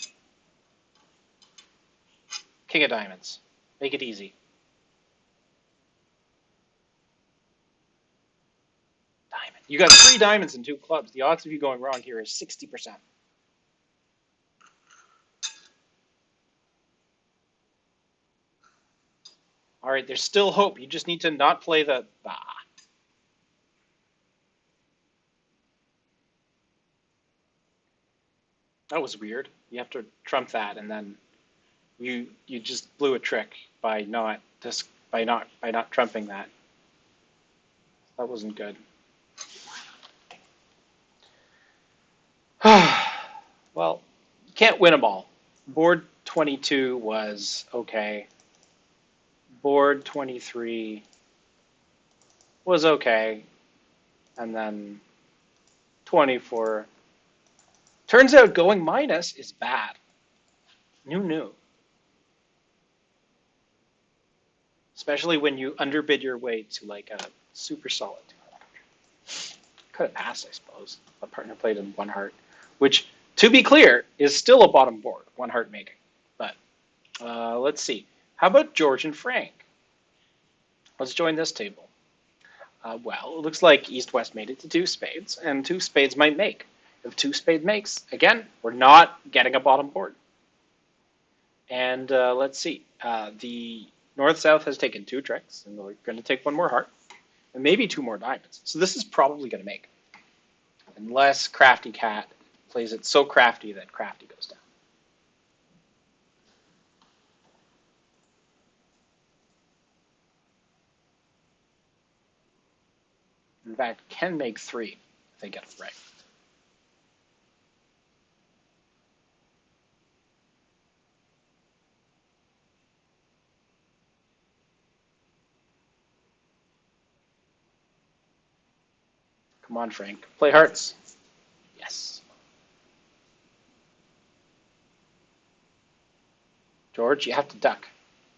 King of diamonds. Make it easy. Diamond. You got 3 diamonds and 2 clubs. The odds of you going wrong here is 60%. All right, there's still hope. You just need to not play the... Ah. That was weird. You have to trump that, and then you just blew a trick by not trumping that. That wasn't good. Well, can't win them all. Board 22 was okay. Board 23 was okay. And then 24. Turns out going minus is bad. New. Especially when you underbid your way to like a super solid. Could have passed, I suppose. A partner played in 1 heart, which, to be clear, is still a bottom board, 1 heart making. But let's see. How about George and Frank? Let's join this table. Well, it looks like East-West made it to 2 spades, and 2 spades might make. If 2 spade makes, again, we're not getting a bottom board. And let's see. The North-South has taken 2 tricks, and we're going to take 1 more heart, and maybe 2 more diamonds. So this is probably going to make. Unless Crafty Cat plays it so crafty that Crafty goes down. In fact, can make 3 if they get it right. Come on, Frank. Play hearts. Yes. George, you have to duck.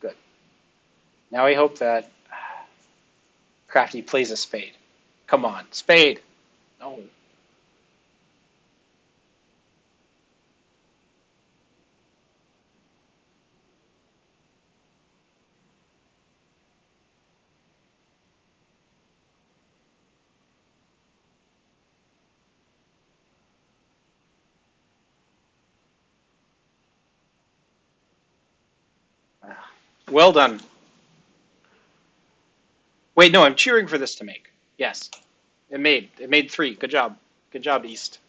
Good. Now I hope that Crafty plays a spade. Come on, spade. No. Well done. Wait, no, I'm cheering for this to make. Yes. It made 3. Good job. Good job, East.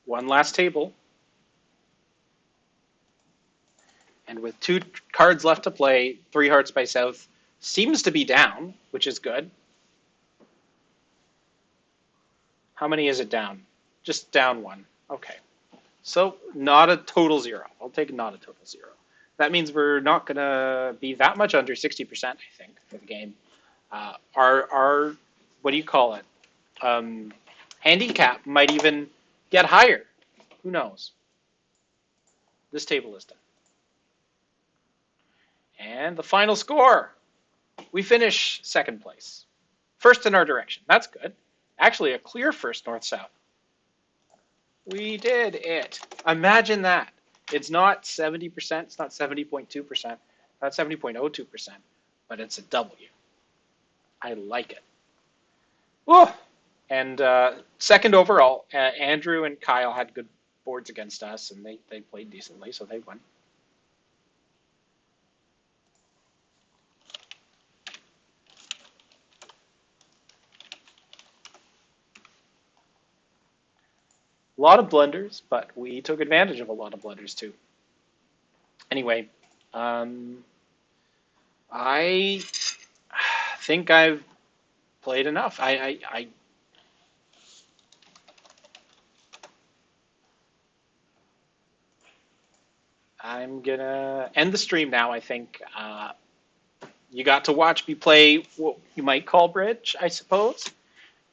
One last table. And with 2 cards left to play, 3 hearts by South seems to be down, which is good. How many is it down? Just down 1. Okay. So not a total 0. I'll take not a total 0. That means we're not going to be that much under 60%, I think, for the game. Our what do you call it? Handicap might even get higher. Who knows? this table is done. And the final score. We finish second place. First in our direction. That's good. Actually, a clear first north-south. We did it. Imagine that. It's not 70%. It's not 70.2%. Not 70.02%. But it's a W. I like it. Whoa. And second overall, Andrew and Kyle had good boards against us, and they played decently, so they won. A lot of blunders, but we took advantage of a lot of blunders too. Anyway, I think I've played enough. I'm gonna end the stream now. I think you got to watch me play what you might call bridge, I suppose,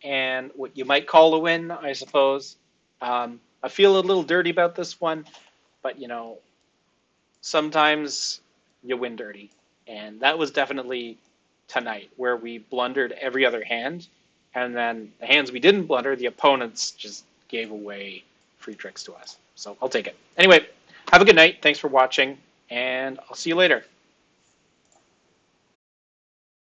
and what you might call a win, I suppose. I feel a little dirty about this one, but you know, sometimes you win dirty, and that was definitely tonight where we blundered every other hand, and then the hands we didn't blunder, the opponents just gave away free tricks to us. So I'll take it. Anyway, have a good night. Thanks for watching, and I'll see you later.